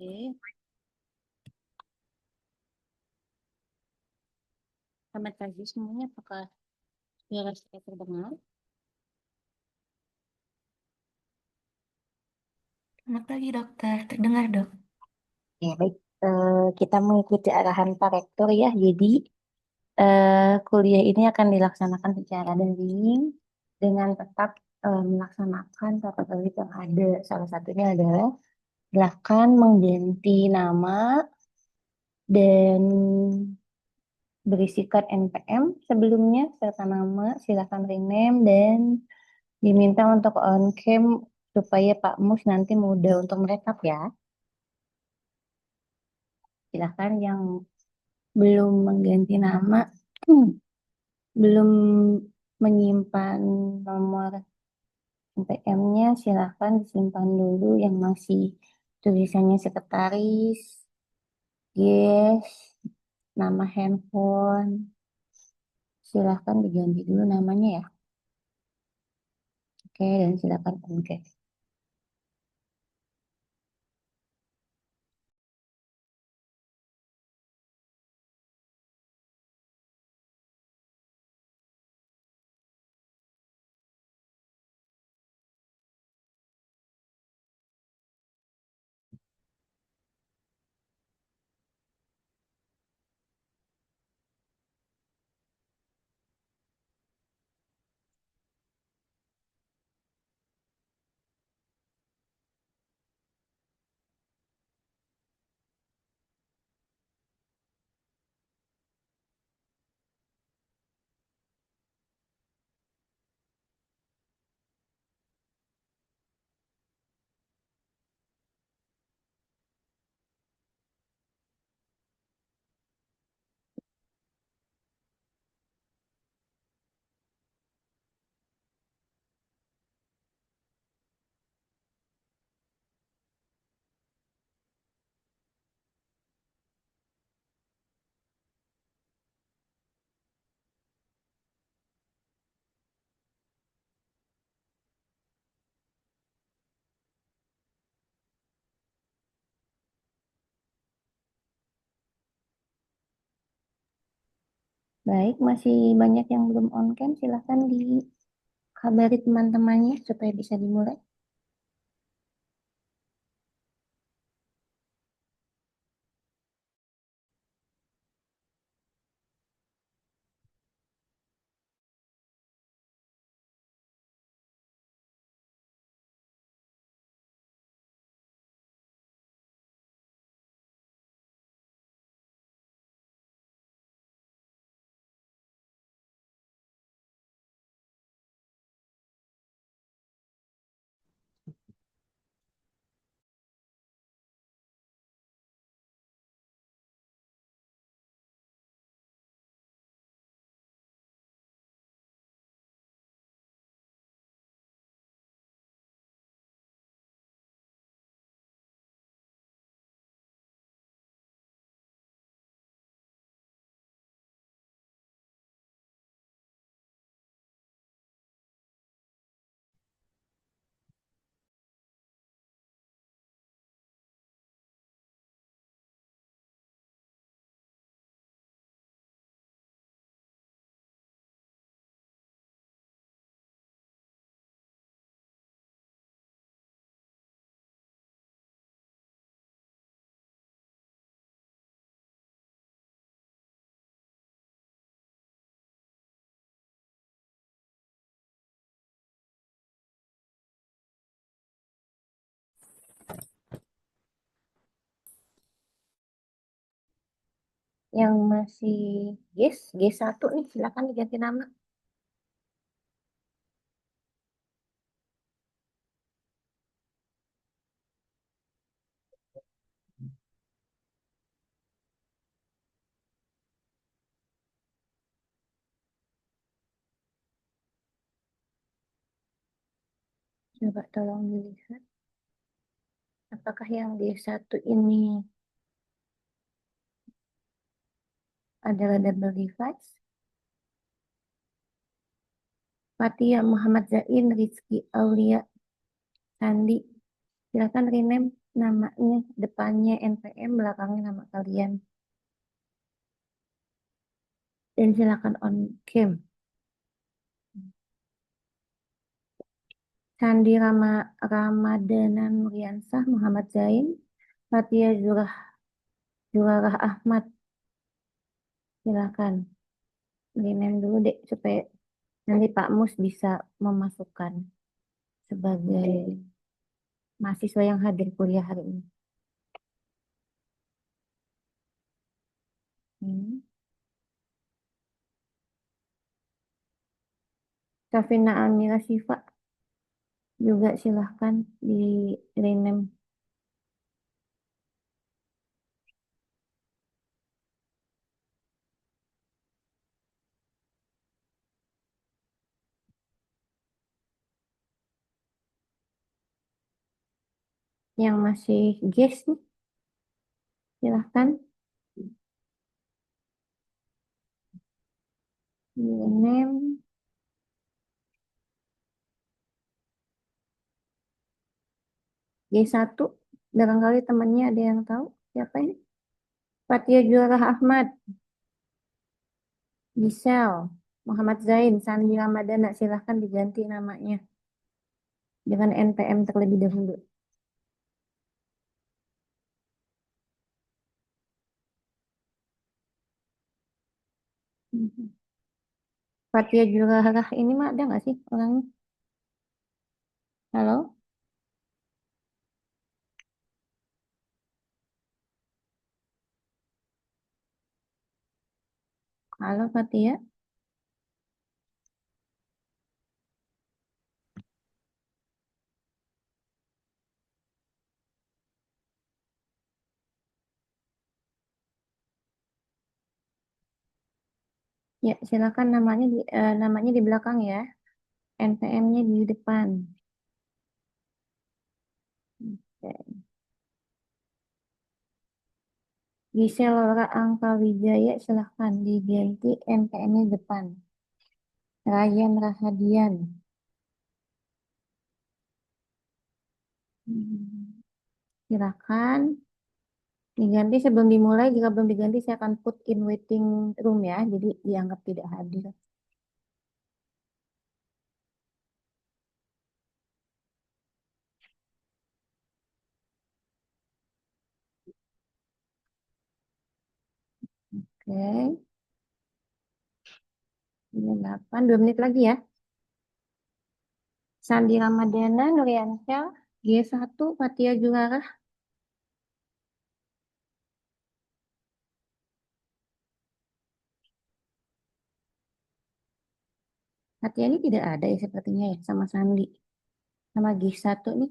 Oke, selamat pagi semuanya. Apakah suara saya terdengar? Selamat pagi dokter, terdengar dok? Ya, baik. Kita mengikuti arahan Pak Rektor ya. Jadi, kuliah ini akan dilaksanakan secara daring dengan tetap melaksanakan tata tertib yang ada. Salah satunya adalah silakan mengganti nama dan berisikan NPM sebelumnya serta nama. Silakan rename dan diminta untuk on cam supaya Pak Mus nanti mudah untuk merekap ya. Silahkan yang belum mengganti nama, belum menyimpan nomor NPM-nya, silahkan disimpan dulu yang masih tulisannya sekretaris, yes, nama handphone. Silahkan diganti dulu namanya ya. Oke, dan silahkan oke. Baik, masih banyak yang belum on cam, silahkan dikabari teman-temannya supaya bisa dimulai. Yang masih G1 nih, silakan diganti nama. Coba tolong dilihat, apakah yang D1 ini adalah double device? Fatia Muhammad Zain, Rizky Aulia, Sandi. Silakan rename. namanya, depannya NPM, belakangnya nama kalian. Dan silakan on cam. Sandi Ramadana Nuryansah, Muhammad Zain, Fatia Zurarah Ahmad. Silakan. Rename dulu deh supaya nanti Pak Mus bisa memasukkan sebagai mahasiswa yang hadir kuliah hari ini. Hmm. Safina Amira Siva juga silahkan di rename yang masih guest nih, silahkan di rename G1. Barangkali temannya ada yang tahu siapa ini? Fatia Juara Ahmad, Gisel, Muhammad Zain, Sandi Ramadana, silahkan diganti namanya dengan NPM terlebih dahulu. Mhm. Fatia Juara ini mah ada nggak sih orangnya? Halo, halo Fatia. Ya, silakan namanya di belakang ya. NPM-nya di depan. Oke. Gisel Laura Angka Wijaya, silahkan diganti NPM-nya depan. Ryan Rahadian. Hmm, Silakan diganti sebelum dimulai. Jika belum diganti, saya akan put in waiting room ya. Jadi dianggap tidak hadir. Oke, ini 8, 2 menit lagi ya. Sandi Ramadana, Nuriansyah, G1, Fatia Julara. Fatia ini tidak ada ya sepertinya ya sama Sandi. Sama G1 nih.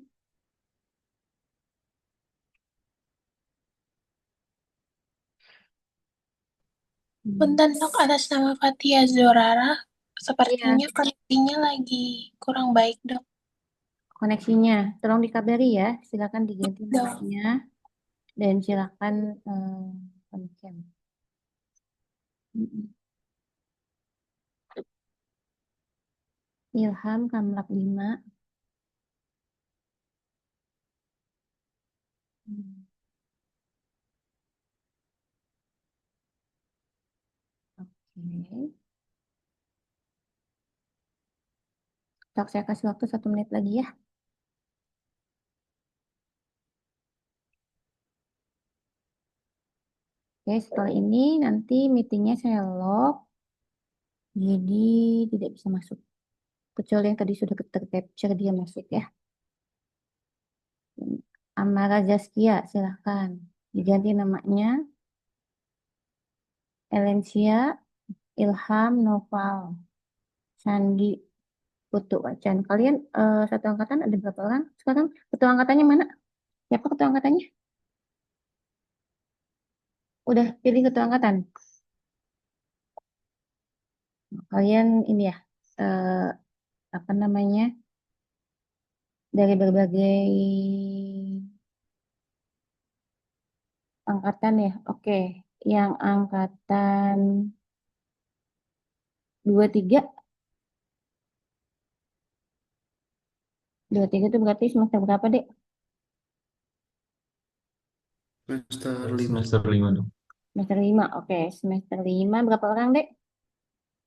Hmm. Punten dok, atas nama Fatia Zorara, Iya, sepertinya koneksinya lagi kurang baik dok. koneksinya. Tolong dikabari ya. Silakan diganti Dok, namanya dan silakan on-cam. Mm-mm. Ilham Kamlak 5. Hmm, Oke. Tok, saya kasih waktu 1 menit lagi ya. Oke, setelah ini nanti meetingnya saya lock. Jadi tidak bisa masuk. Kecuali yang tadi sudah tercapture dia masuk ya. Amara Zaskia, silahkan. Diganti namanya. Elencia, Ilham, Noval, Sandi, Putu Wacan. Kalian satu angkatan ada berapa orang? Sekarang ketua angkatannya mana? Siapa ketua angkatannya? Udah pilih ketua angkatan. Kalian ini ya, eh, apa namanya, dari berbagai angkatan ya. Oke, yang angkatan 23, 23 itu berarti semester berapa, Dek? semester 5 dong. Semester 5, oke. Semester 5 berapa orang, Dek?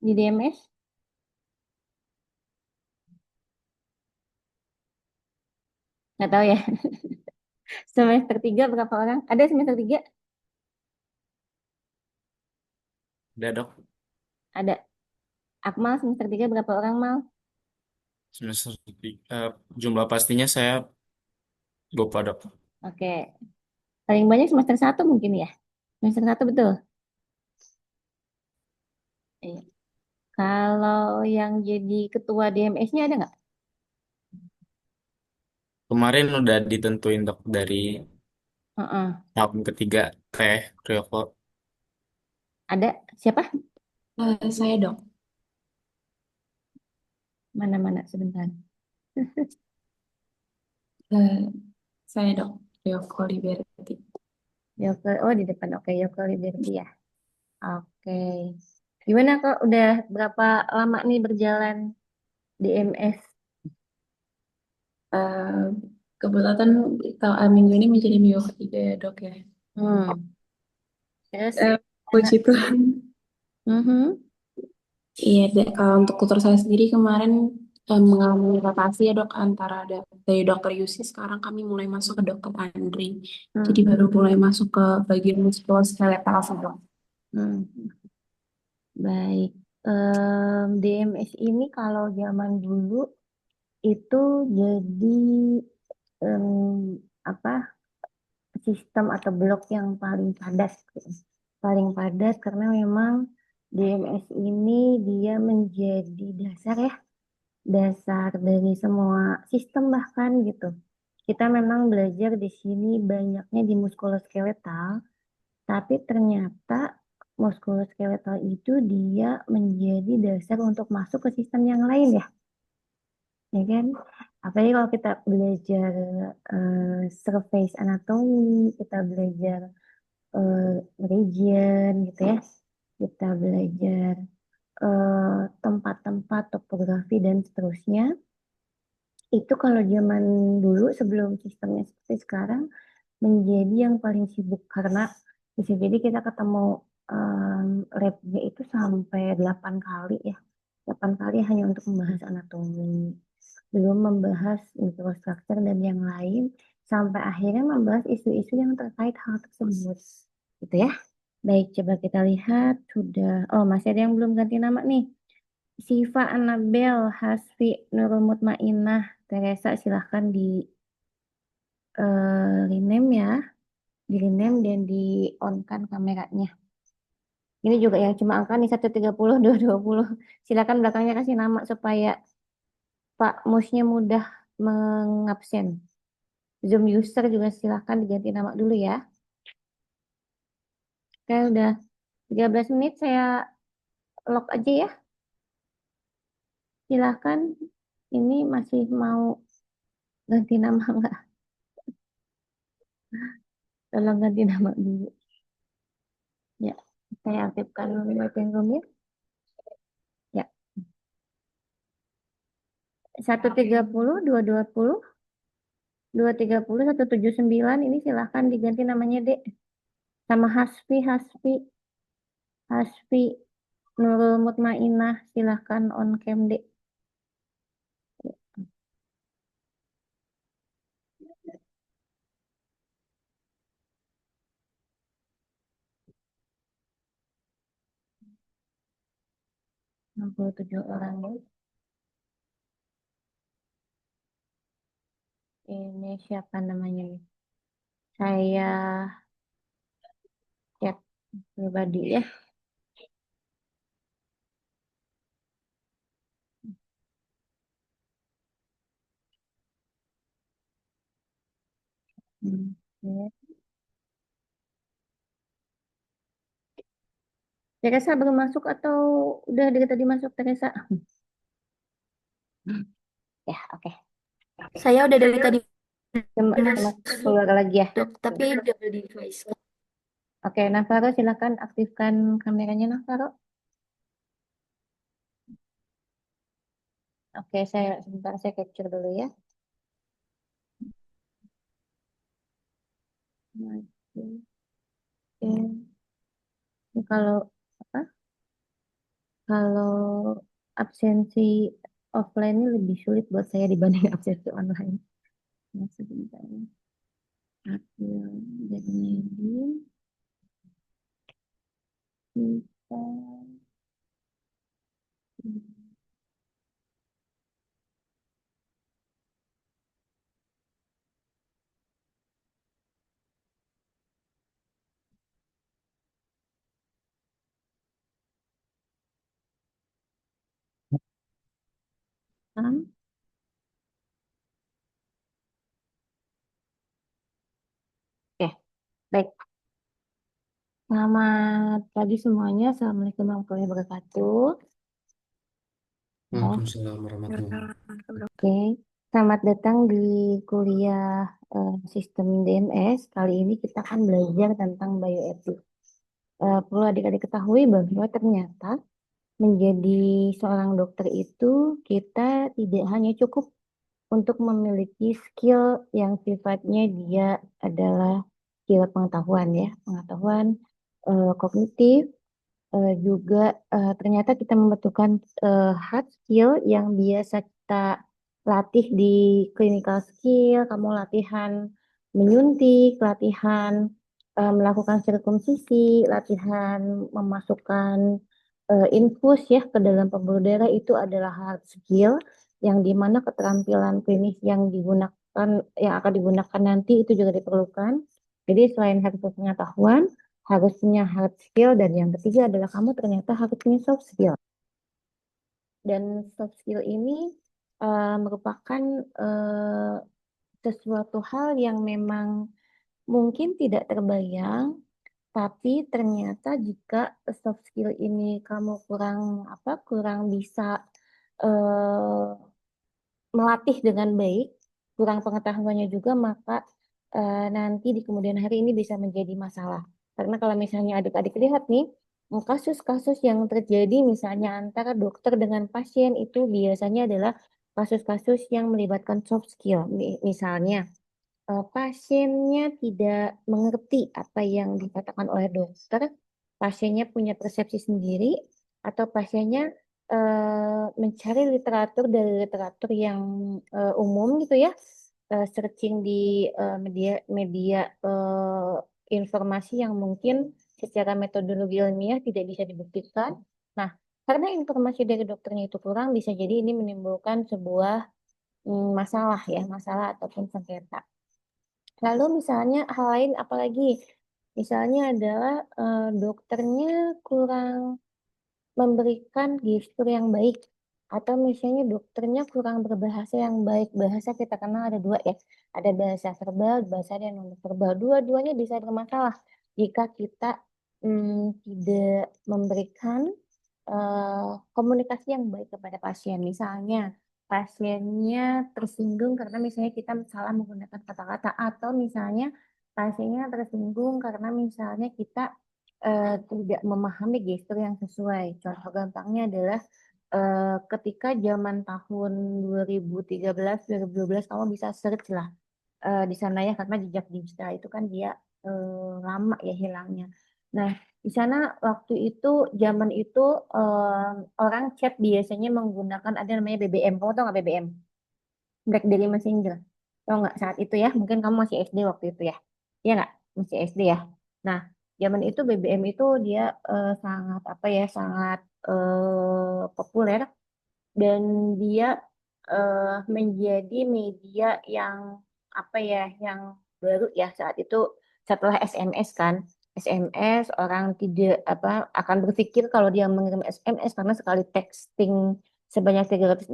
Di DMS? Nggak tahu ya. Semester 3 berapa orang? Ada semester 3? Udah dok, Ada. Akmal semester 3 berapa orang, Mal? jumlah pastinya saya lupa dok. Oke. Paling banyak semester 1 mungkin ya? Semester 1 betul? Iya. Kalau yang jadi ketua DMS-nya ada nggak? Kemarin udah ditentuin dok dari Heeh. tahun ketiga Teh Ryoko. Ada. Siapa? Saya dok. Mana-mana sebentar. Eh, saya dok. Yoko Liberty. Yoko, oh di depan. Oke, Yoko Liberty ya. Oke. Gimana kok udah berapa lama nih berjalan DMS? Eh, Kebetulan minggu ini menjadi minggu ketiga ya dok ya. Hmm. Terus, Puji anak. Tuhan. Mhm. Iya, kalau untuk tutor saya sendiri kemarin mengalami rotasi ya dok antara dari dokter Yusi sekarang kami mulai masuk ke dokter Andri. Jadi Hmm. baru mulai masuk ke bagian muskuloskeletal sih dok. Hmm. Baik. DMS ini kalau zaman dulu itu jadi apa sistem atau blok yang paling padat, gitu. Paling padat karena memang DMS ini dia menjadi dasar ya, dasar dari semua sistem bahkan gitu. Kita memang belajar di sini banyaknya di muskuloskeletal, tapi ternyata muskuloskeletal itu dia menjadi dasar untuk masuk ke sistem yang lain ya, ya kan? Apalagi kalau kita belajar surface anatomi, kita belajar eh, region gitu ya, kita belajar tempat-tempat topografi dan seterusnya. Itu kalau zaman dulu sebelum sistemnya seperti sekarang menjadi yang paling sibuk karena bisa jadi kita ketemu labnya itu sampai 8 kali ya. 8 kali hanya untuk membahas anatomi. Belum membahas microstructure dan yang lain. Sampai akhirnya membahas isu-isu yang terkait hal tersebut. Gitu ya. Baik, coba kita lihat. Sudah. Oh, masih ada yang belum ganti nama nih. Siva Annabel Hasfi Nurul Mutmainah Teresa silahkan di rename ya, di rename dan di on kan kameranya. Ini juga yang cuma angka nih 130 220. Silakan belakangnya kasih nama supaya Pak Musnya mudah mengabsen. Zoom user juga silahkan diganti nama dulu ya. Oke, udah 13 menit saya lock aja ya. Silahkan. Ini masih mau ganti nama nggak? Tolong ganti nama dulu. Ya, saya aktifkan meeting room ya. Ya, 130 220 230 179 ini silahkan diganti namanya Dek. Sama Hasfi, Hasfi Nurul Mutmainah silahkan on cam Dek. 67 orang ya. Ini siapa namanya nih? Saya chat pribadi ya. Ya. Teresa belum masuk atau udah dari tadi masuk Teresa? Ya, oke. Saya udah dari tadi Cuma masuk, keluar lagi ya. dok, tapi double device. Oke, Navaro silakan aktifkan kameranya Navaro. Oke, saya sebentar saya capture dulu ya. Oke. Ini kalau apa? Kalau absensi offline ini lebih sulit buat saya dibanding absensi online. Nah, sebentar. April dan Mei kita kan? Oke, baik. Selamat pagi semuanya. Assalamualaikum warahmatullahi wabarakatuh. Ya, Waalaikumsalam warahmatullahi wabarakatuh. oke. Selamat datang di kuliah sistem DMS. Kali ini kita akan belajar tentang bioetik. Perlu adik-adik ketahui bahwa ternyata menjadi seorang dokter itu kita tidak hanya cukup untuk memiliki skill yang sifatnya dia adalah skill pengetahuan ya, pengetahuan kognitif, juga ternyata kita membutuhkan hard skill yang biasa kita latih di clinical skill, kamu latihan menyuntik, latihan melakukan sirkumsisi, latihan memasukkan infus ya ke dalam pembuluh darah itu adalah hard skill yang dimana keterampilan klinis yang digunakan yang akan digunakan nanti itu juga diperlukan. Jadi selain hard skill pengetahuan, harus punya hard skill, dan yang ketiga adalah kamu ternyata harus punya soft skill. Dan soft skill ini merupakan eh, sesuatu hal yang memang mungkin tidak terbayang, tapi ternyata jika soft skill ini kamu kurang bisa eh, melatih dengan baik, kurang pengetahuannya juga, maka nanti di kemudian hari ini bisa menjadi masalah. Karena kalau misalnya adik-adik lihat nih, kasus-kasus yang terjadi misalnya antara dokter dengan pasien itu biasanya adalah kasus-kasus yang melibatkan soft skill. Misalnya, pasiennya tidak mengerti apa yang dikatakan oleh dokter, pasiennya punya persepsi sendiri, atau pasiennya mencari literatur dari literatur yang umum gitu ya, searching di media informasi yang mungkin secara metodologi ilmiah tidak bisa dibuktikan. Nah, karena informasi dari dokternya itu kurang, bisa jadi ini menimbulkan sebuah masalah ya, masalah ataupun sengketa. Lalu misalnya hal lain apalagi? Misalnya adalah dokternya kurang memberikan gestur yang baik, atau misalnya dokternya kurang berbahasa yang baik. Bahasa kita kenal ada dua ya, ada bahasa verbal, bahasa dan non verbal. Dua-duanya bisa bermasalah jika kita tidak memberikan komunikasi yang baik kepada pasien. Misalnya pasiennya tersinggung karena misalnya kita salah menggunakan kata-kata, atau misalnya pasiennya tersinggung karena misalnya kita tidak memahami gestur yang sesuai. Contoh gampangnya adalah ketika zaman tahun 2013, 2012, kamu bisa search lah di sana ya, karena jejak digital itu kan dia lama ya hilangnya. Nah, di sana waktu itu, zaman itu eh, orang chat biasanya menggunakan ada namanya BBM. Kamu tahu nggak BBM? BlackBerry Messenger. Tahu nggak saat itu ya? Mungkin kamu masih SD waktu itu ya. Iya nggak? Masih SD ya. Nah, zaman itu BBM itu dia sangat apa ya? Sangat populer, dan dia menjadi media yang apa ya, yang baru ya saat itu setelah SMS kan. SMS orang tidak apa akan berpikir kalau dia mengirim SMS, karena sekali texting sebanyak 360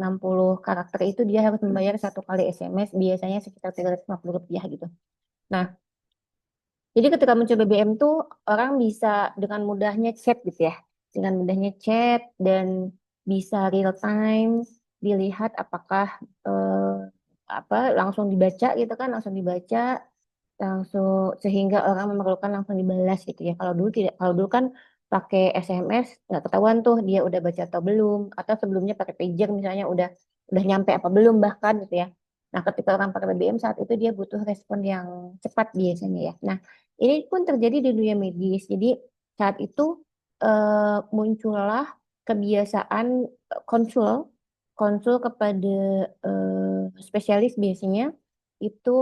karakter itu dia harus membayar satu kali SMS biasanya sekitar 350 rupiah gitu. Nah, jadi ketika muncul BBM tuh orang bisa dengan mudahnya chat gitu ya. Dengan mudahnya chat dan bisa real time dilihat apakah eh, apa langsung dibaca gitu kan, langsung dibaca, langsung sehingga orang memerlukan langsung dibalas gitu ya. Kalau dulu tidak, kalau dulu kan pakai SMS nggak ketahuan tuh dia udah baca atau belum, atau sebelumnya pakai pager misalnya udah nyampe apa belum bahkan gitu ya. Nah, ketika orang pakai BBM saat itu dia butuh respon yang cepat biasanya ya. Nah, Ini pun terjadi di dunia medis. Jadi saat itu muncullah kebiasaan konsul konsul kepada spesialis biasanya itu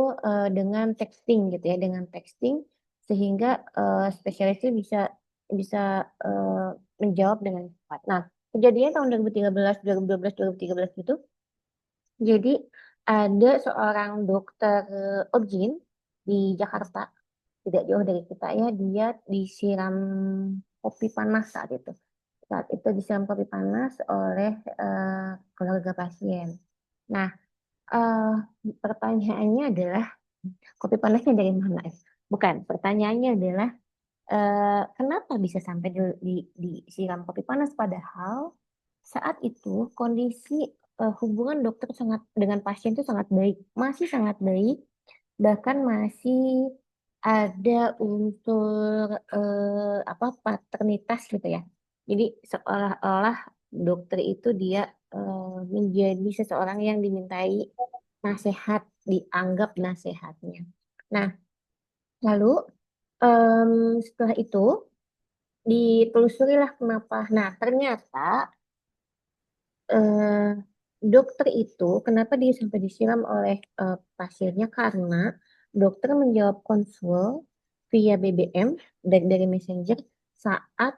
dengan texting gitu ya, dengan texting sehingga spesialis itu bisa bisa menjawab dengan cepat. Nah, kejadiannya tahun 2013, 2012, 2013 gitu. Jadi ada seorang dokter Objin di Jakarta, tidak jauh dari kita ya, dia disiram kopi panas saat itu. Saat itu disiram kopi panas oleh keluarga pasien. Nah, eh, pertanyaannya adalah kopi panasnya dari mana? Bukan, pertanyaannya adalah kenapa bisa sampai disiram kopi panas padahal saat itu kondisi hubungan dokter sangat dengan pasien itu sangat baik, masih sangat baik, bahkan masih ada unsur apa paternitas gitu ya. Jadi seolah-olah dokter itu dia menjadi seseorang yang dimintai nasihat, dianggap nasihatnya. Nah, lalu em, setelah itu ditelusurilah kenapa. Nah, ternyata eh, dokter itu kenapa dia sampai disiram oleh pasiennya karena dokter menjawab konsul via BBM dari Messenger saat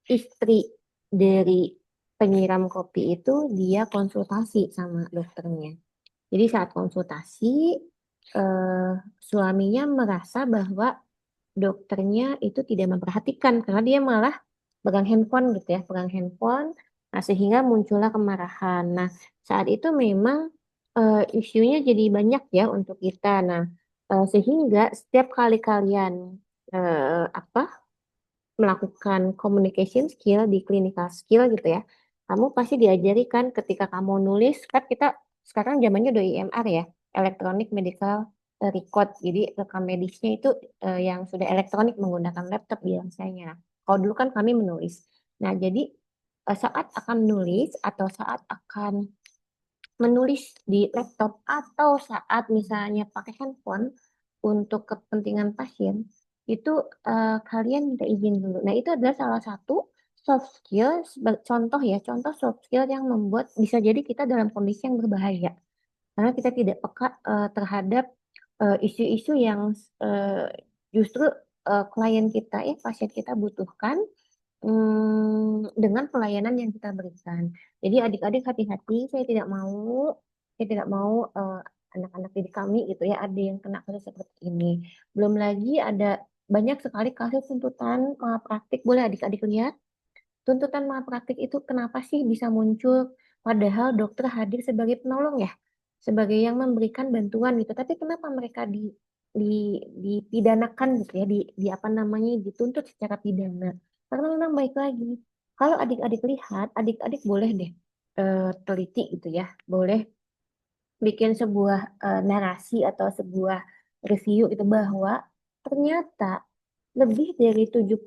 istri dari penyiram kopi itu dia konsultasi sama dokternya. Jadi saat konsultasi eh, suaminya merasa bahwa dokternya itu tidak memperhatikan karena dia malah pegang handphone gitu ya, pegang handphone. Nah, sehingga muncullah kemarahan. Nah, saat itu memang isunya jadi banyak ya untuk kita. Nah, sehingga setiap kali kalian apa melakukan communication skill di clinical skill gitu ya, kamu pasti diajari kan ketika kamu nulis, kan kita sekarang zamannya udah IMR ya, Electronic Medical Record. Jadi rekam medisnya itu yang sudah elektronik menggunakan laptop biasanya. Kalau dulu kan kami menulis. Nah, jadi saat akan menulis atau saat akan menulis di laptop atau saat misalnya pakai handphone untuk kepentingan pasien itu kalian minta izin dulu. Nah, itu adalah salah satu soft skill contoh ya, contoh soft skill yang membuat bisa jadi kita dalam kondisi yang berbahaya karena kita tidak peka terhadap isu-isu yang eh, justru klien kita ya pasien kita butuhkan dengan pelayanan yang kita berikan. Jadi adik-adik hati-hati, saya tidak mau anak-anak didik kami gitu ya ada yang kena kasus seperti ini. Belum lagi ada banyak sekali kasus tuntutan malpraktik. Boleh adik-adik lihat, tuntutan malpraktik itu kenapa sih bisa muncul? Padahal dokter hadir sebagai penolong ya, sebagai yang memberikan bantuan gitu. Tapi kenapa mereka di dipidanakan gitu ya, di apa namanya dituntut secara pidana? Karena memang baik lagi. Kalau adik-adik lihat, adik-adik boleh deh teliti gitu ya, boleh bikin sebuah narasi atau sebuah review itu bahwa ternyata lebih dari 70%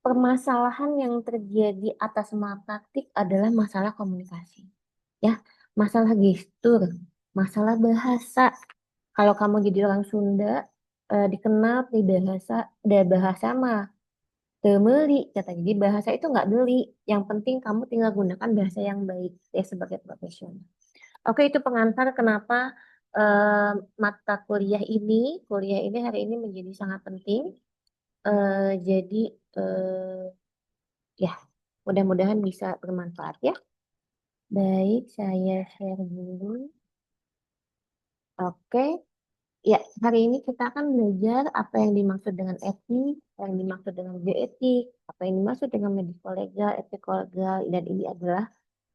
permasalahan yang terjadi atas malpraktik adalah masalah komunikasi. Ya, masalah gestur, masalah bahasa. Kalau kamu jadi orang Sunda, dikenal di bahasa mah teu meuli katanya. Jadi bahasa itu nggak beli. Yang penting kamu tinggal gunakan bahasa yang baik ya sebagai profesional. Oke, itu pengantar kenapa eh, mata kuliah ini hari ini menjadi sangat penting. Jadi ya, mudah-mudahan bisa bermanfaat ya. Baik, saya share dulu. Oke, ya hari ini kita akan belajar apa yang dimaksud dengan etik, apa yang dimaksud dengan bioetik, apa yang dimaksud dengan medical legal, ethical legal, dan ini adalah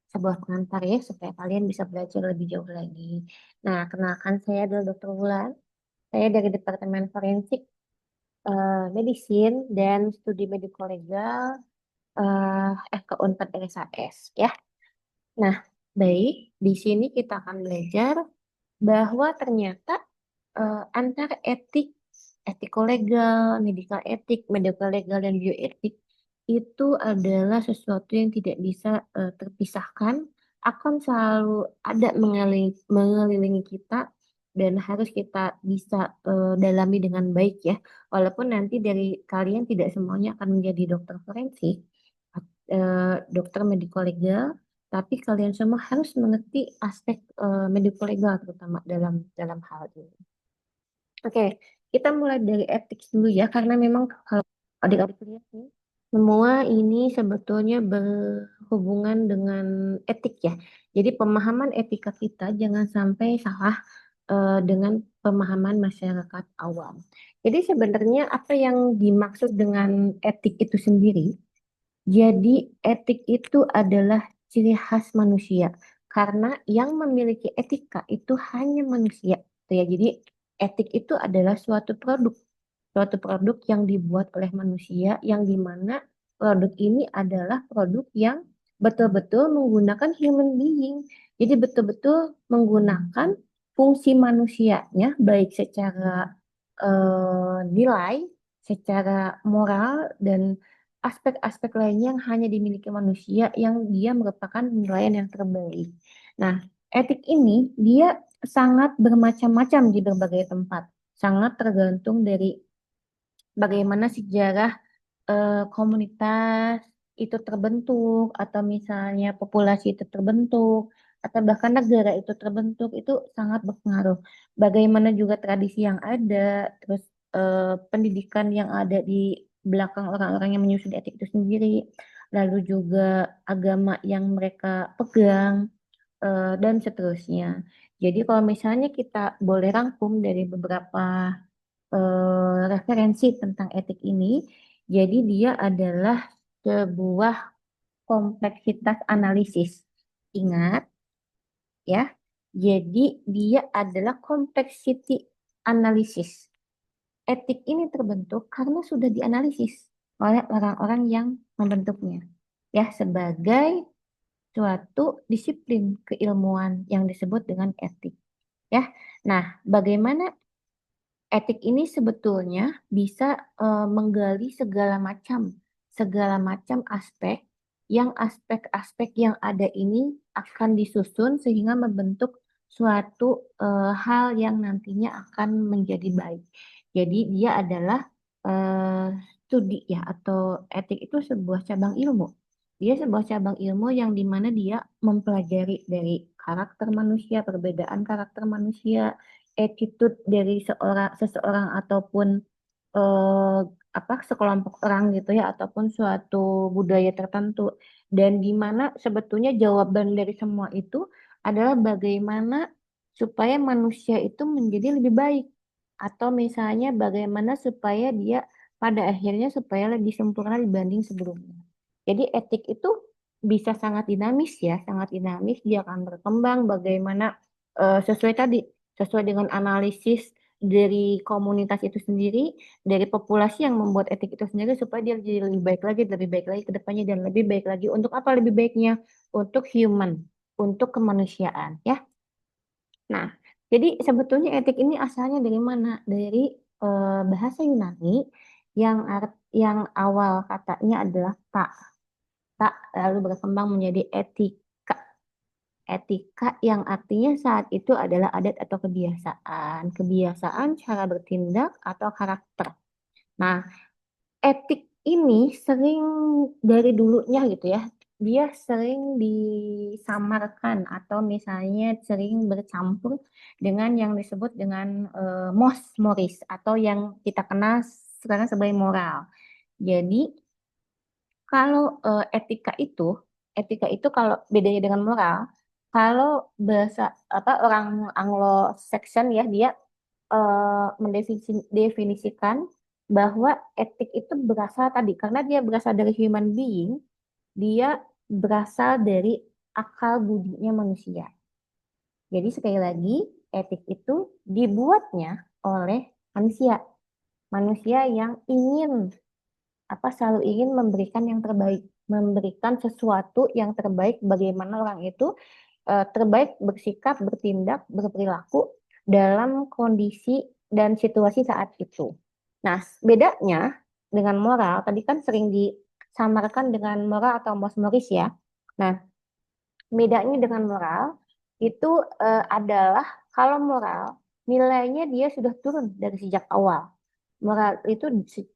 sebuah pengantar ya supaya kalian bisa belajar lebih jauh lagi. Nah, kenalkan saya adalah Dr. Wulan. Saya dari Departemen Forensik Medicine dan Studi Medical Legal FK Unpad RSAS ya. Nah, baik, di sini kita akan belajar bahwa ternyata antara etiko legal, medical legal, dan bioetik itu adalah sesuatu yang tidak bisa terpisahkan, akan selalu ada mengelilingi kita dan harus kita bisa dalami dengan baik ya. Walaupun nanti dari kalian tidak semuanya akan menjadi dokter forensik, dokter medico legal, tapi kalian semua harus mengerti aspek medico legal terutama dalam dalam hal ini. Oke, kita mulai dari etik dulu ya, karena memang kalau adik-adik lihat nih, semua ini sebetulnya berhubungan dengan etik ya. Jadi pemahaman etika kita jangan sampai salah dengan pemahaman masyarakat awam. Jadi sebenarnya apa yang dimaksud dengan etik itu sendiri? Jadi etik itu adalah ciri khas manusia karena yang memiliki etika itu hanya manusia. Gitu ya. Jadi etik itu adalah suatu produk yang dibuat oleh manusia yang dimana produk ini adalah produk yang betul-betul menggunakan human being. Jadi betul-betul menggunakan fungsi manusianya baik secara nilai, secara moral dan aspek-aspek lainnya yang hanya dimiliki manusia yang dia merupakan penilaian yang terbaik. Nah, etik ini dia sangat bermacam-macam di berbagai tempat. Sangat tergantung dari bagaimana sejarah komunitas itu terbentuk, atau misalnya populasi itu terbentuk, atau bahkan negara itu terbentuk, itu sangat berpengaruh. Bagaimana juga tradisi yang ada, terus pendidikan yang ada di belakang orang-orang yang menyusun etik itu sendiri, lalu juga agama yang mereka pegang, dan seterusnya. Jadi kalau misalnya kita boleh rangkum dari beberapa referensi tentang etik ini. Jadi dia adalah sebuah kompleksitas analisis. Ingat ya. Jadi dia adalah complexity analysis. Etik ini terbentuk karena sudah dianalisis oleh orang-orang yang membentuknya. Ya, sebagai suatu disiplin keilmuan yang disebut dengan etik. Ya. Nah, bagaimana etik ini sebetulnya bisa menggali segala macam aspek-aspek yang ada ini akan disusun sehingga membentuk suatu hal yang nantinya akan menjadi baik. Jadi dia adalah eh, studi ya, atau etik itu sebuah cabang ilmu. Dia sebuah cabang ilmu yang dimana dia mempelajari dari karakter manusia, perbedaan karakter manusia, attitude dari seseorang ataupun eh, sekelompok orang gitu ya, ataupun suatu budaya tertentu, dan di mana sebetulnya jawaban dari semua itu adalah bagaimana supaya manusia itu menjadi lebih baik, atau misalnya bagaimana supaya dia pada akhirnya supaya lebih sempurna dibanding sebelumnya. Jadi etik itu bisa sangat dinamis ya, sangat dinamis, dia akan berkembang bagaimana sesuai tadi, sesuai dengan analisis dari komunitas itu sendiri, dari populasi yang membuat etik itu sendiri, supaya dia jadi lebih baik lagi ke depannya, dan lebih baik lagi untuk apa lebih baiknya? Untuk human, untuk kemanusiaan, ya. Nah, jadi sebetulnya etik ini asalnya dari mana? Dari bahasa Yunani yang awal katanya adalah tak, lalu berkembang menjadi etika. Etika yang artinya saat itu adalah adat atau kebiasaan cara bertindak atau karakter. Nah, etik ini sering dari dulunya gitu ya, dia sering disamarkan atau misalnya sering bercampur dengan yang disebut dengan mos moris, atau yang kita kenal sekarang sebagai moral. Jadi kalau etika itu kalau bedanya dengan moral, kalau bahasa orang Anglo-Saxon ya, dia mendefinisikan bahwa etik itu berasal tadi karena dia berasal dari human being, dia berasal dari akal budinya manusia. Jadi sekali lagi, etik itu dibuatnya oleh manusia, manusia yang selalu ingin memberikan yang terbaik, memberikan sesuatu yang terbaik, bagaimana orang itu terbaik bersikap, bertindak, berperilaku dalam kondisi dan situasi saat itu. Nah, bedanya dengan moral, tadi kan sering disamarkan dengan moral atau mos moris ya. Nah, bedanya dengan moral itu adalah kalau moral nilainya dia sudah turun dari sejak awal. Moral itu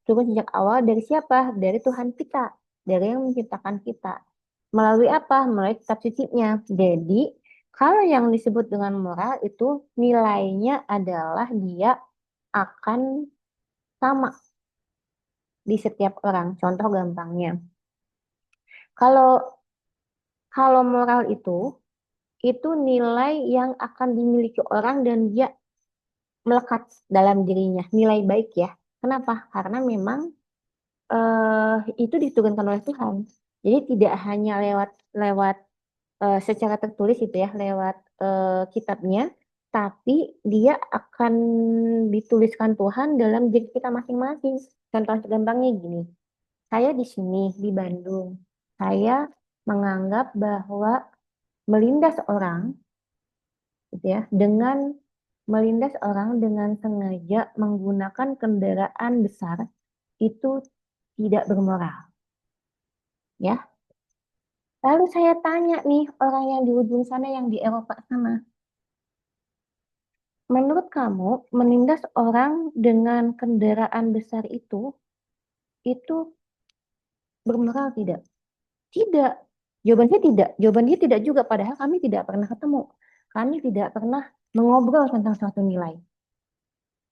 turun sejak awal dari siapa? Dari Tuhan kita, dari yang menciptakan kita. Melalui apa? Melalui kitab sucinya. Jadi, kalau yang disebut dengan moral itu nilainya adalah dia akan sama di setiap orang. Contoh gampangnya. Kalau kalau moral itu nilai yang akan dimiliki orang dan dia melekat dalam dirinya, nilai baik ya. Kenapa? Karena memang itu diturunkan oleh Tuhan. Jadi tidak hanya lewat lewat secara tertulis itu ya, lewat kitabnya, tapi dia akan dituliskan Tuhan dalam diri kita masing-masing. Contoh gampangnya gini, saya di sini di Bandung, saya menganggap bahwa melindas orang, gitu ya, dengan melindas orang dengan sengaja menggunakan kendaraan besar itu tidak bermoral, ya. Lalu saya tanya nih orang yang di ujung sana yang di Eropa sana, menurut kamu menindas orang dengan kendaraan besar itu bermoral tidak? Tidak. Jawabannya tidak. Jawaban dia tidak juga. Padahal kami tidak pernah ketemu. Kami tidak pernah mengobrol tentang suatu nilai.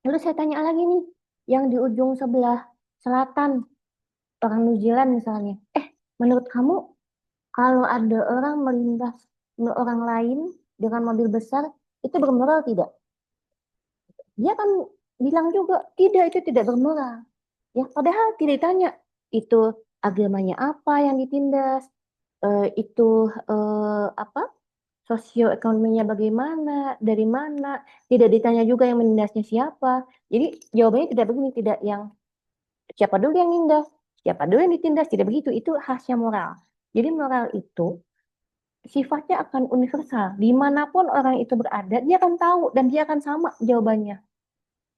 Lalu saya tanya lagi nih, yang di ujung sebelah selatan, orang New Zealand misalnya. Menurut kamu kalau ada orang melindas orang lain dengan mobil besar, itu bermoral tidak? Dia kan bilang juga, tidak, itu tidak bermoral. Ya, padahal tidak ditanya, itu agamanya apa yang ditindas, itu apa, sosioekonominya bagaimana, dari mana, tidak ditanya juga yang menindasnya siapa. Jadi jawabannya tidak begini, tidak yang siapa dulu yang nindas, siapa dulu yang ditindas, tidak begitu. Itu khasnya moral. Jadi moral itu sifatnya akan universal. Dimanapun orang itu berada, dia akan tahu dan dia akan sama jawabannya.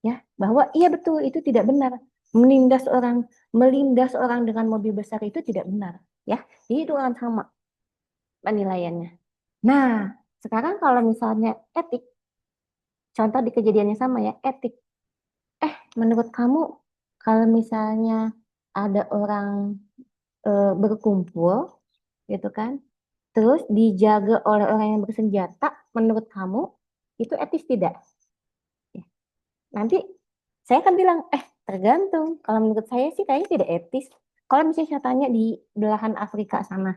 Ya, bahwa iya betul itu tidak benar. Melindas orang dengan mobil besar itu tidak benar. Ya, jadi itu akan sama penilaiannya. Nah, sekarang kalau misalnya etik, contoh di kejadiannya sama ya, etik. Menurut kamu kalau misalnya ada orang berkumpul, gitu kan, terus dijaga oleh orang yang bersenjata, menurut kamu itu etis tidak? Ya. Nanti saya akan bilang, tergantung. Kalau menurut saya sih kayaknya tidak etis. Kalau misalnya saya tanya di belahan Afrika sana,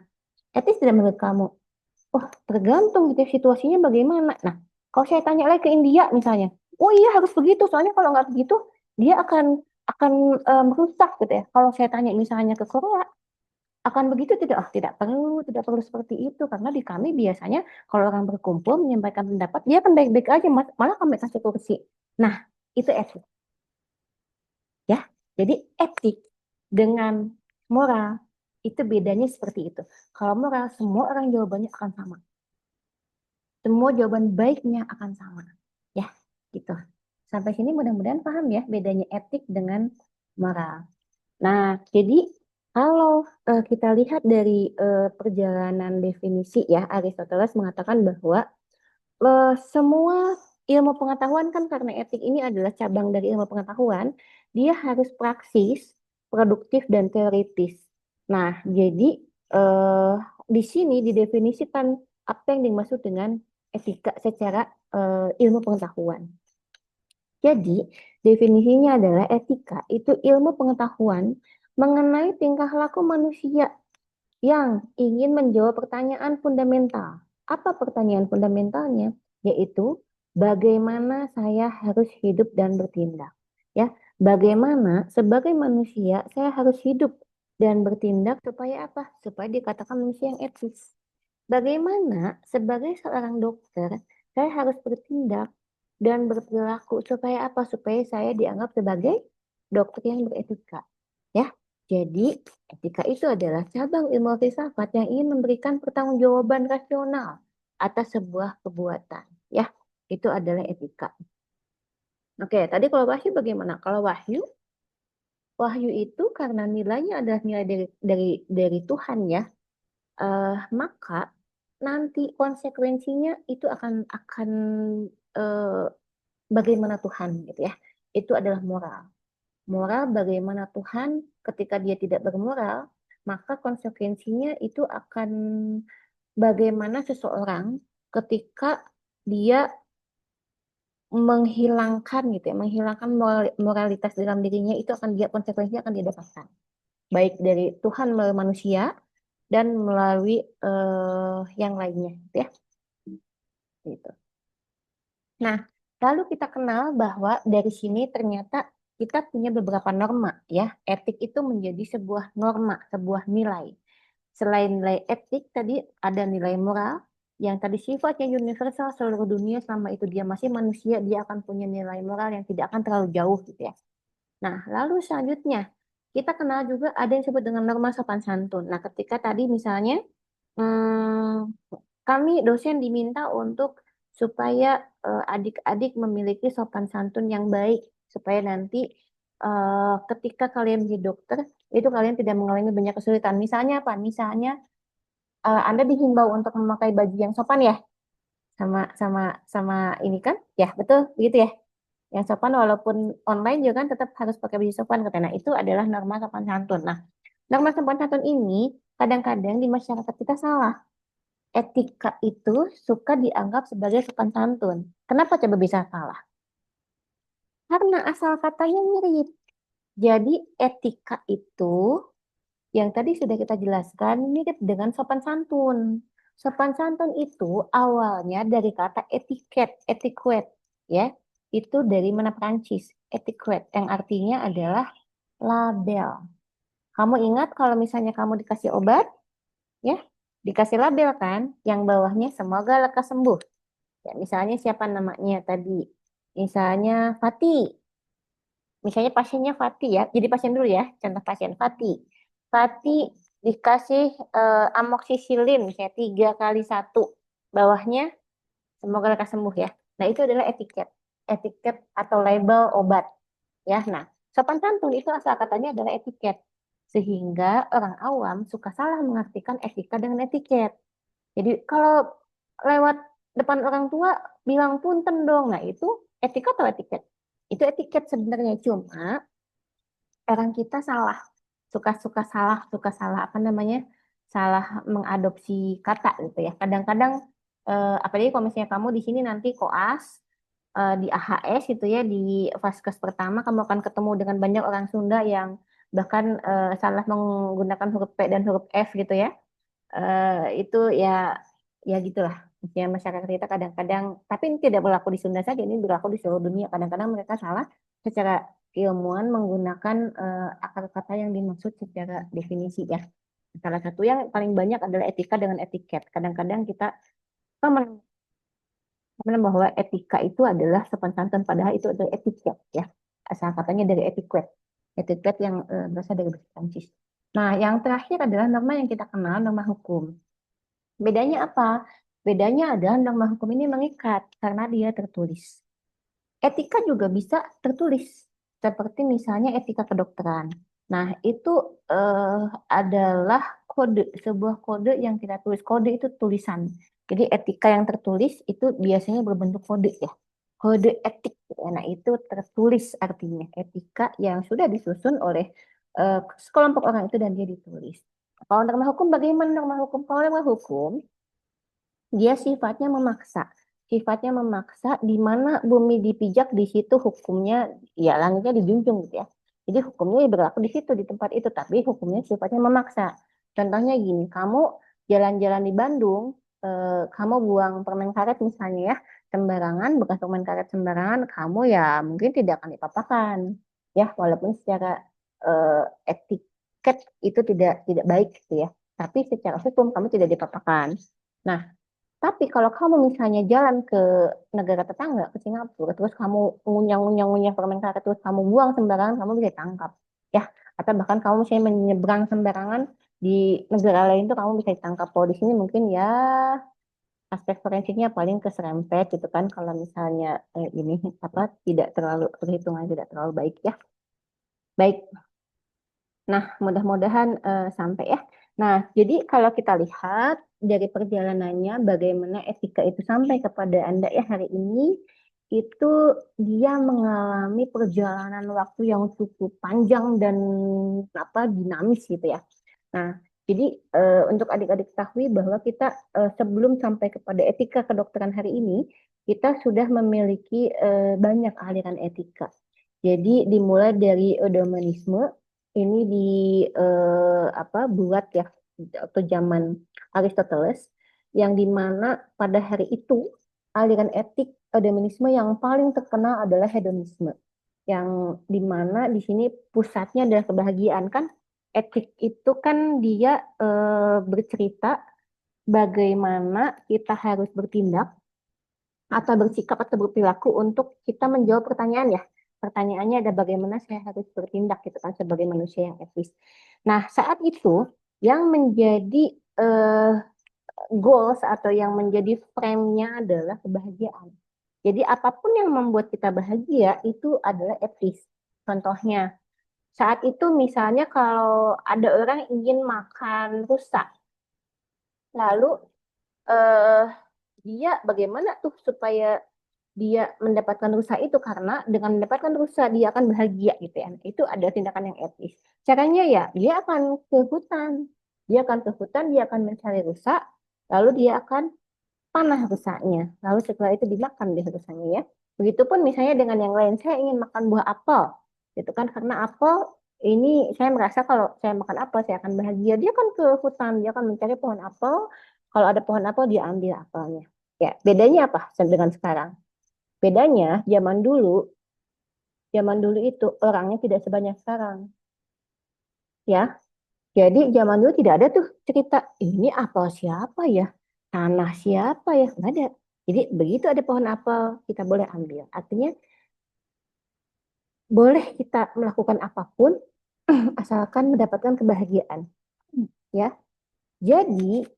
etis tidak menurut kamu? Oh, tergantung gitu ya, situasinya bagaimana. Nah, kalau saya tanya lagi ke India misalnya, oh iya harus begitu, soalnya kalau nggak begitu dia akan merusak gitu ya. Kalau saya tanya misalnya ke Korea, akan begitu tidak? Ah, tidak perlu seperti itu karena di kami biasanya kalau orang berkumpul menyampaikan pendapat, dia akan baik-baik aja, malah kami kasih kursi. Nah, itu etik ya. Jadi etik dengan moral itu bedanya seperti itu. Kalau moral semua orang jawabannya akan sama. Semua jawaban baiknya akan sama. Ya, gitu. Sampai sini mudah-mudahan paham ya bedanya etik dengan moral. Nah, jadi kalau kita lihat dari perjalanan definisi ya, Aristoteles mengatakan bahwa semua ilmu pengetahuan kan karena etik ini adalah cabang dari ilmu pengetahuan, dia harus praksis, produktif, dan teoritis. Nah, jadi eh, di sini didefinisikan apa yang dimaksud dengan etika secara ilmu pengetahuan. Jadi, definisinya adalah etika itu ilmu pengetahuan mengenai tingkah laku manusia yang ingin menjawab pertanyaan fundamental. Apa pertanyaan fundamentalnya? Yaitu bagaimana saya harus hidup dan bertindak. Ya, bagaimana sebagai manusia saya harus hidup dan bertindak supaya apa? Supaya dikatakan manusia yang etis. Bagaimana sebagai seorang dokter saya harus bertindak dan berperilaku supaya apa? Supaya saya dianggap sebagai dokter yang beretika. Ya, jadi etika itu adalah cabang ilmu filsafat yang ingin memberikan pertanggungjawaban rasional atas sebuah perbuatan. Ya, itu adalah etika. Oke, tadi kalau wahyu bagaimana? Kalau wahyu itu karena nilainya adalah nilai dari Tuhan ya, maka nanti konsekuensinya itu akan eh, bagaimana Tuhan gitu ya. Itu adalah moral. Moral bagaimana Tuhan ketika dia tidak bermoral, maka konsekuensinya itu akan bagaimana seseorang ketika dia menghilangkan gitu ya, menghilangkan moralitas dalam dirinya itu akan dia konsekuensinya akan dia dapatkan. Baik dari Tuhan melalui manusia dan melalui yang lainnya gitu ya. Gitu. Nah, lalu kita kenal bahwa dari sini ternyata kita punya beberapa norma ya. Etik itu menjadi sebuah norma, sebuah nilai. Selain nilai etik tadi ada nilai moral yang tadi sifatnya universal seluruh dunia selama itu dia masih manusia dia akan punya nilai moral yang tidak akan terlalu jauh gitu ya. Nah, lalu selanjutnya kita kenal juga ada yang disebut dengan norma sopan santun. Nah, ketika tadi misalnya hmm, kami dosen diminta untuk supaya adik-adik memiliki sopan santun yang baik supaya nanti ketika kalian menjadi dokter itu kalian tidak mengalami banyak kesulitan. Misalnya apa? Misalnya Anda dihimbau untuk memakai baju yang sopan ya, sama sama sama ini kan? Ya, betul begitu ya. Yang sopan walaupun online juga kan tetap harus pakai baju sopan katanya. Nah, itu adalah norma sopan santun. Nah, norma sopan santun ini kadang-kadang di masyarakat kita salah. Etika itu suka dianggap sebagai sopan santun. Kenapa coba bisa salah? Karena asal katanya mirip. Jadi etika itu yang tadi sudah kita jelaskan mirip dengan sopan santun. Sopan santun itu awalnya dari kata etiket, etiquette, ya. Itu dari mana Prancis, etiquette, yang artinya adalah label. Kamu ingat kalau misalnya kamu dikasih obat, ya, dikasih label kan, yang bawahnya semoga lekas sembuh. Ya, misalnya siapa namanya tadi? Misalnya Fati. Misalnya pasiennya Fati ya. Jadi pasien dulu ya. Contoh pasien Fati. Fati dikasih amoksisilin misalnya 3 kali 1. Bawahnya semoga lekas sembuh ya. Nah itu adalah etiket. Etiket atau label obat. Ya, nah sopan santun itu asal katanya adalah etiket. Sehingga orang awam suka salah mengartikan etika dengan etiket. Jadi kalau lewat depan orang tua bilang punten dong. Nah itu etika atau etiket? Itu etiket sebenarnya cuma orang kita salah, suka-suka salah, suka salah apa namanya? Salah mengadopsi kata gitu ya. Kadang-kadang apalagi kalau misalnya kamu di sini nanti koas di AHS gitu ya di Vaskes pertama kamu akan ketemu dengan banyak orang Sunda yang bahkan salah menggunakan huruf P dan huruf F gitu ya. Itu ya ya gitulah. Ya, masyarakat kita kadang-kadang, tapi ini tidak berlaku di Sunda saja, ini berlaku di seluruh dunia. Kadang-kadang mereka salah secara keilmuan menggunakan akar kata yang dimaksud secara definisi ya. Salah satu yang paling banyak adalah etika dengan etiket. Kadang-kadang kita bahwa etika itu adalah sopan santun, padahal itu adalah etiket ya. Asal katanya dari etiquette. Etiquette yang berasal dari bahasa Prancis. Nah, yang terakhir adalah norma yang kita kenal, norma hukum. Bedanya apa? Bedanya adalah norma hukum ini mengikat karena dia tertulis. Etika juga bisa tertulis, seperti misalnya etika kedokteran. Nah, itu eh, adalah kode, sebuah kode yang kita tulis. Kode itu tulisan. Jadi etika yang tertulis itu biasanya berbentuk kode ya. Kode etik. Nah, itu tertulis artinya etika yang sudah disusun oleh sekelompok orang itu dan dia ditulis. Kalau norma hukum bagaimana norma hukum? Kalau norma hukum dia sifatnya memaksa. Sifatnya memaksa di mana bumi dipijak di situ hukumnya ya langitnya dijunjung gitu ya. Jadi hukumnya ya berlaku di situ di tempat itu tapi hukumnya sifatnya memaksa. Contohnya gini, kamu jalan-jalan di Bandung, kamu buang permen karet misalnya ya, sembarangan, bekas permen karet sembarangan, kamu ya mungkin tidak akan dipapakan. Ya, walaupun secara etiket itu tidak baik gitu ya. Tapi secara hukum kamu tidak dipapakan. Nah, tapi kalau kamu misalnya jalan ke negara tetangga, ke Singapura, terus kamu ngunyah-ngunyah permen karet, terus kamu buang sembarangan, kamu bisa ditangkap. Ya, atau bahkan kamu misalnya menyeberang sembarangan di negara lain tuh kamu bisa ditangkap. Kalau di sini mungkin ya aspek forensiknya paling keserempet gitu kan. Kalau misalnya ini apa tidak terlalu perhitungan tidak terlalu baik ya. Baik, nah, mudah-mudahan sampai ya. Nah, jadi kalau kita lihat dari perjalanannya bagaimana etika itu sampai kepada Anda ya hari ini, itu dia mengalami perjalanan waktu yang cukup panjang dan dinamis gitu ya. Nah, jadi untuk adik-adik ketahui bahwa kita sebelum sampai kepada etika kedokteran hari ini, kita sudah memiliki banyak aliran etika. Jadi dimulai dari eudemonisme, ini buat ya atau zaman Aristoteles, yang dimana pada hari itu aliran etik eudemonisme yang paling terkenal adalah hedonisme, yang dimana di sini pusatnya adalah kebahagiaan kan. Etik itu kan dia bercerita bagaimana kita harus bertindak atau bersikap atau berperilaku untuk kita menjawab pertanyaan ya. Pertanyaannya ada bagaimana saya harus bertindak gitu kan sebagai manusia yang etis. Nah, saat itu yang menjadi eh, goals atau yang menjadi frame-nya adalah kebahagiaan. Jadi apapun yang membuat kita bahagia itu adalah etis. Contohnya, saat itu misalnya kalau ada orang ingin makan rusa, lalu eh, dia bagaimana tuh supaya dia mendapatkan rusa itu, karena dengan mendapatkan rusa dia akan bahagia gitu ya. Itu ada tindakan yang etis. Caranya ya dia akan ke hutan. Dia akan mencari rusa, lalu dia akan panah rusanya. Lalu setelah itu dimakan deh rusanya ya. Begitupun misalnya dengan yang lain, saya ingin makan buah apel. Gitu kan, karena apel ini saya merasa kalau saya makan apel saya akan bahagia. Dia kan ke hutan, dia akan mencari pohon apel. Kalau ada pohon apel dia ambil apelnya. Ya, bedanya apa dengan sekarang? Bedanya zaman dulu itu orangnya tidak sebanyak sekarang. Ya, jadi zaman dulu tidak ada tuh cerita ini apel siapa ya, tanah siapa ya, nggak ada. Jadi begitu ada pohon apel kita boleh ambil. Artinya boleh kita melakukan apapun asalkan mendapatkan kebahagiaan. Ya, jadi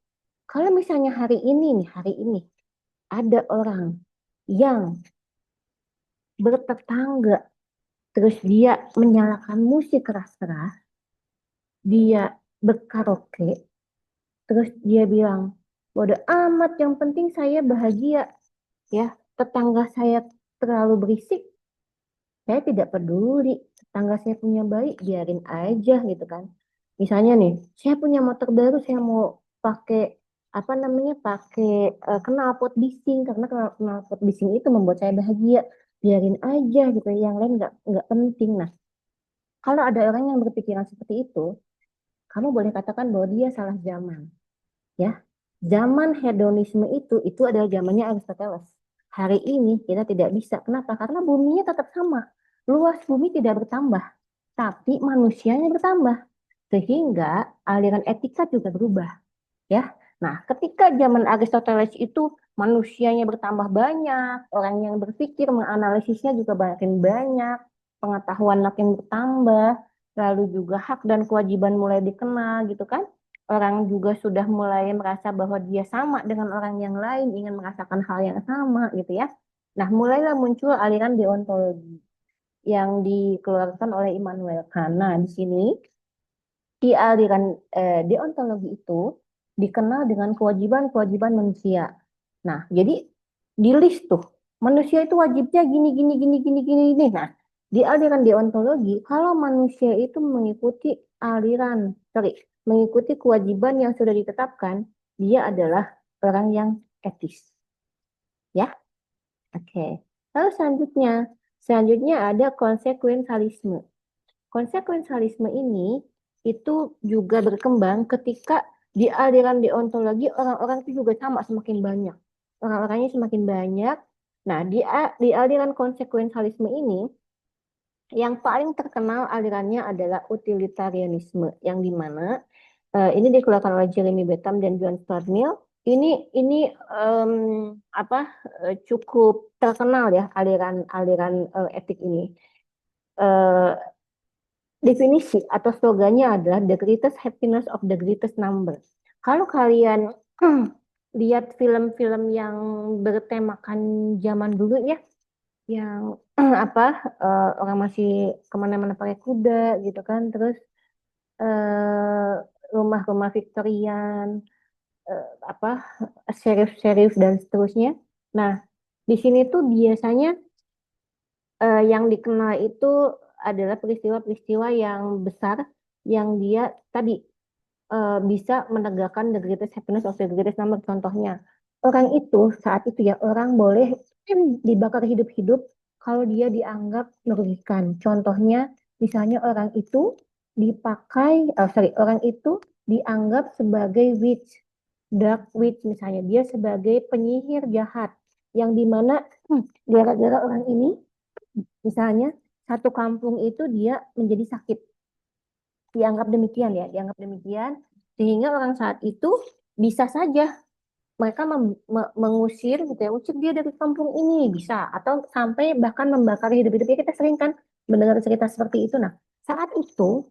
kalau misalnya hari ini ada orang yang bertetangga terus dia menyalakan musik keras-keras, dia berkaraoke, terus dia bilang, bodoh amat, yang penting saya bahagia. Ya, tetangga saya terlalu berisik, saya tidak peduli. Tetangga saya punya bayi, biarin aja gitu kan. Misalnya nih, saya punya motor baru, saya mau pakai pakai knalpot bising karena knalpot bising itu membuat saya bahagia. Biarin aja gitu, yang lain nggak penting. Nah, kalau ada orang yang berpikiran seperti itu, kamu boleh katakan bahwa dia salah zaman. Ya, zaman hedonisme itu adalah zamannya Aristoteles. Hari ini kita tidak bisa. Kenapa? Karena buminya tetap sama. Luas bumi tidak bertambah, tapi manusianya bertambah. Sehingga aliran etika juga berubah. Ya, nah ketika zaman Aristoteles itu manusianya bertambah banyak, orang yang berpikir menganalisisnya juga makin banyak, pengetahuan makin bertambah, lalu juga hak dan kewajiban mulai dikenal gitu kan. Orang juga sudah mulai merasa bahwa dia sama dengan orang yang lain, ingin merasakan hal yang sama gitu ya. Nah, mulailah muncul aliran deontologi yang dikeluarkan oleh Immanuel Kant. Nah, di sini di aliran deontologi itu dikenal dengan kewajiban-kewajiban manusia. Nah, jadi di list tuh manusia itu wajibnya gini gini gini gini gini gini. Nah, di aliran deontologi kalau manusia itu mengikuti kewajiban yang sudah ditetapkan, dia adalah orang yang etis. Ya. Oke. Lalu selanjutnya ada konsekuensialisme. Konsekuensialisme ini itu juga berkembang ketika di aliran deontologi orang-orang itu juga sama semakin banyak. Orang-orangnya semakin banyak. Nah, di aliran konsekuensialisme ini yang paling terkenal alirannya adalah utilitarianisme, yang dimana ini dikeluarkan oleh Jeremy Bentham dan John Stuart Mill. Ini em, apa cukup terkenal ya aliran etik ini. Eh, Definisi atau slogannya adalah the greatest happiness of the greatest number. Kalau kalian lihat film-film yang bertemakan zaman dulu ya, yang orang masih kemana-mana pakai kuda gitu kan, terus eh, rumah-rumah Victorian, apa, sheriff-sheriff dan seterusnya. Nah, di sini tuh biasanya yang dikenal itu adalah peristiwa-peristiwa yang besar yang dia tadi bisa menegakkan the greatest happiness of the greatest number. Contohnya, orang itu saat itu ya orang boleh dibakar hidup-hidup kalau dia dianggap merugikan. Contohnya, misalnya orang itu orang itu dianggap sebagai witch, dark witch misalnya, dia sebagai penyihir jahat, yang dimana gara-gara orang ini, misalnya satu kampung itu dia menjadi sakit, dianggap demikian ya, dianggap demikian, sehingga orang saat itu bisa saja mereka mengusir gitu ya, usir dia dari kampung ini bisa, atau sampai bahkan membakar hidup-hidupnya. Kita sering kan mendengar cerita seperti itu. Nah, saat itu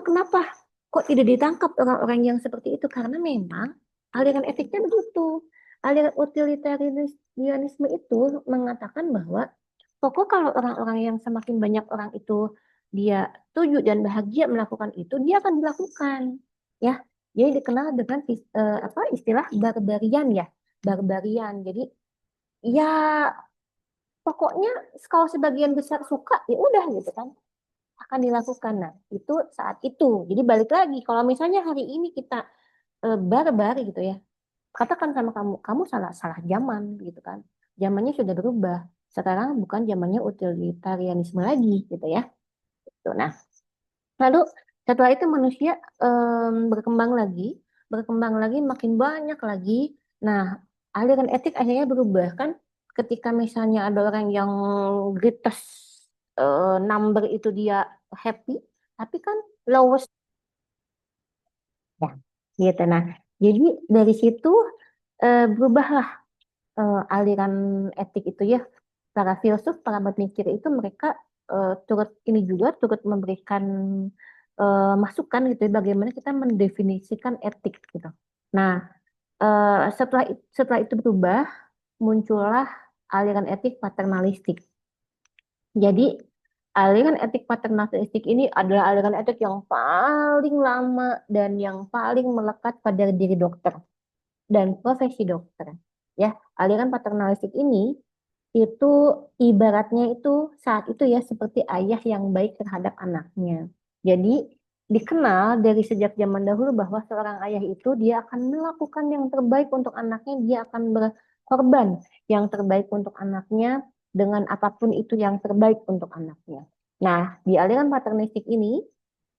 kenapa kok tidak ditangkap orang-orang yang seperti itu? Karena memang aliran etiknya begitu. Aliran utilitarianisme itu mengatakan bahwa pokok kalau orang-orang yang semakin banyak orang itu dia setuju dan bahagia melakukan itu, dia akan dilakukan. Ya, jadi dikenal dengan istilah barbarian ya, barbarian. Jadi ya pokoknya kalau sebagian besar suka ya udah gitu kan akan dilakukan. Nah, itu saat itu. Jadi balik lagi kalau misalnya hari ini kita barbar gitu ya, katakan sama kamu, kamu salah salah zaman gitu kan. Zamannya sudah berubah. Sekarang bukan zamannya utilitarianisme lagi gitu ya. Gitu. Nah, lalu setelah itu manusia berkembang lagi, makin banyak lagi. Nah, aliran etik akhirnya berubah kan. Ketika misalnya ada orang yang greatest number itu dia happy, tapi kan lowest ya, gitu. Nah, jadi dari situ berubahlah aliran etik itu ya. Para filsuf, para pemikir itu mereka turut memberikan masukan gitu ya, bagaimana kita mendefinisikan etik gitu. Nah, setelah itu berubah, muncullah aliran etik paternalistik. Jadi, aliran etik paternalistik ini adalah aliran etik yang paling lama dan yang paling melekat pada diri dokter dan profesi dokter. Ya, aliran paternalistik ini itu ibaratnya itu saat itu ya seperti ayah yang baik terhadap anaknya. Jadi dikenal dari sejak zaman dahulu bahwa seorang ayah itu dia akan melakukan yang terbaik untuk anaknya, dia akan berkorban yang terbaik untuk anaknya dengan apapun itu yang terbaik untuk anaknya. Nah, di aliran paternistik ini,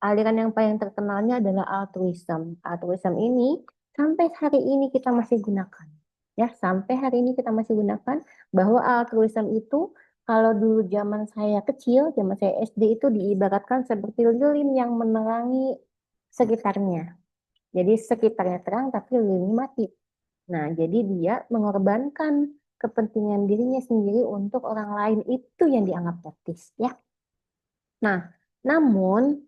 aliran yang paling terkenalnya adalah altruism. Altruism ini sampai hari ini kita masih gunakan. Ya, sampai hari ini kita masih gunakan bahwa altruism itu kalau dulu zaman saya kecil, zaman saya SD itu diibaratkan seperti lilin yang menerangi sekitarnya. Jadi sekitarnya terang tapi lilinnya mati. Nah, jadi dia mengorbankan kepentingan dirinya sendiri untuk orang lain itu yang dianggap etis, ya. Nah, namun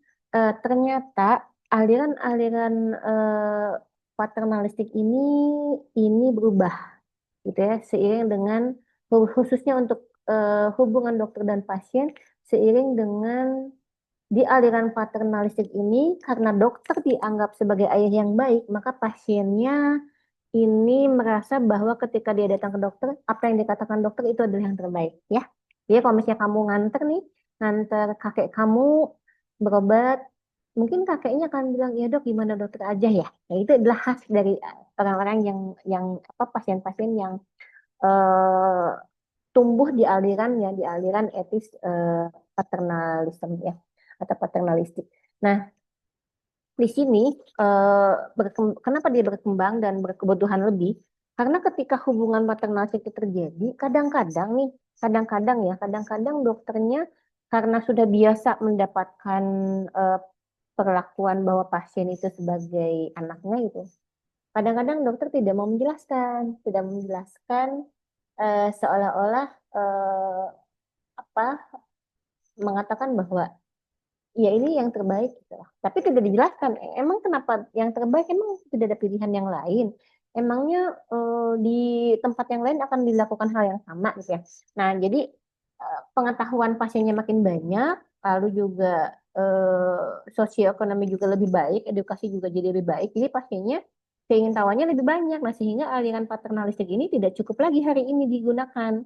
ternyata aliran-aliran paternalistik ini berubah gitu ya seiring dengan khususnya untuk hubungan dokter dan pasien seiring dengan di aliran paternalistik ini karena dokter dianggap sebagai ayah yang baik maka pasiennya ini merasa bahwa ketika dia datang ke dokter apa yang dikatakan dokter itu adalah yang terbaik ya. Jadi kalau misalnya kamu nganter kakek kamu berobat, mungkin kakeknya akan bilang ya dok gimana dokter aja ya. Nah, itu adalah khas dari orang-orang yang apa pasien-pasien yang eh, tumbuh di aliran etis paternalisme ya atau paternalistik. Nah, di sini kenapa dia berkembang dan berkebutuhan lebih? Karena ketika hubungan paternalistik itu terjadi, kadang-kadang dokternya karena sudah biasa mendapatkan eh, perlakuan bahwa pasien itu sebagai anaknya gitu. Kadang-kadang dokter tidak menjelaskan seolah-olah apa mengatakan bahwa ya ini yang terbaik gitu lah. Tapi tidak dijelaskan, emang kenapa yang terbaik, emang tidak ada pilihan yang lain. Emangnya di tempat yang lain akan dilakukan hal yang sama gitu ya. Nah, jadi pengetahuan pasiennya makin banyak, lalu juga sosioekonomi juga lebih baik, edukasi juga jadi lebih baik. Jadi pasiennya keingintahuannya lebih banyak. Nah, sehingga aliran paternalistik ini tidak cukup lagi hari ini digunakan.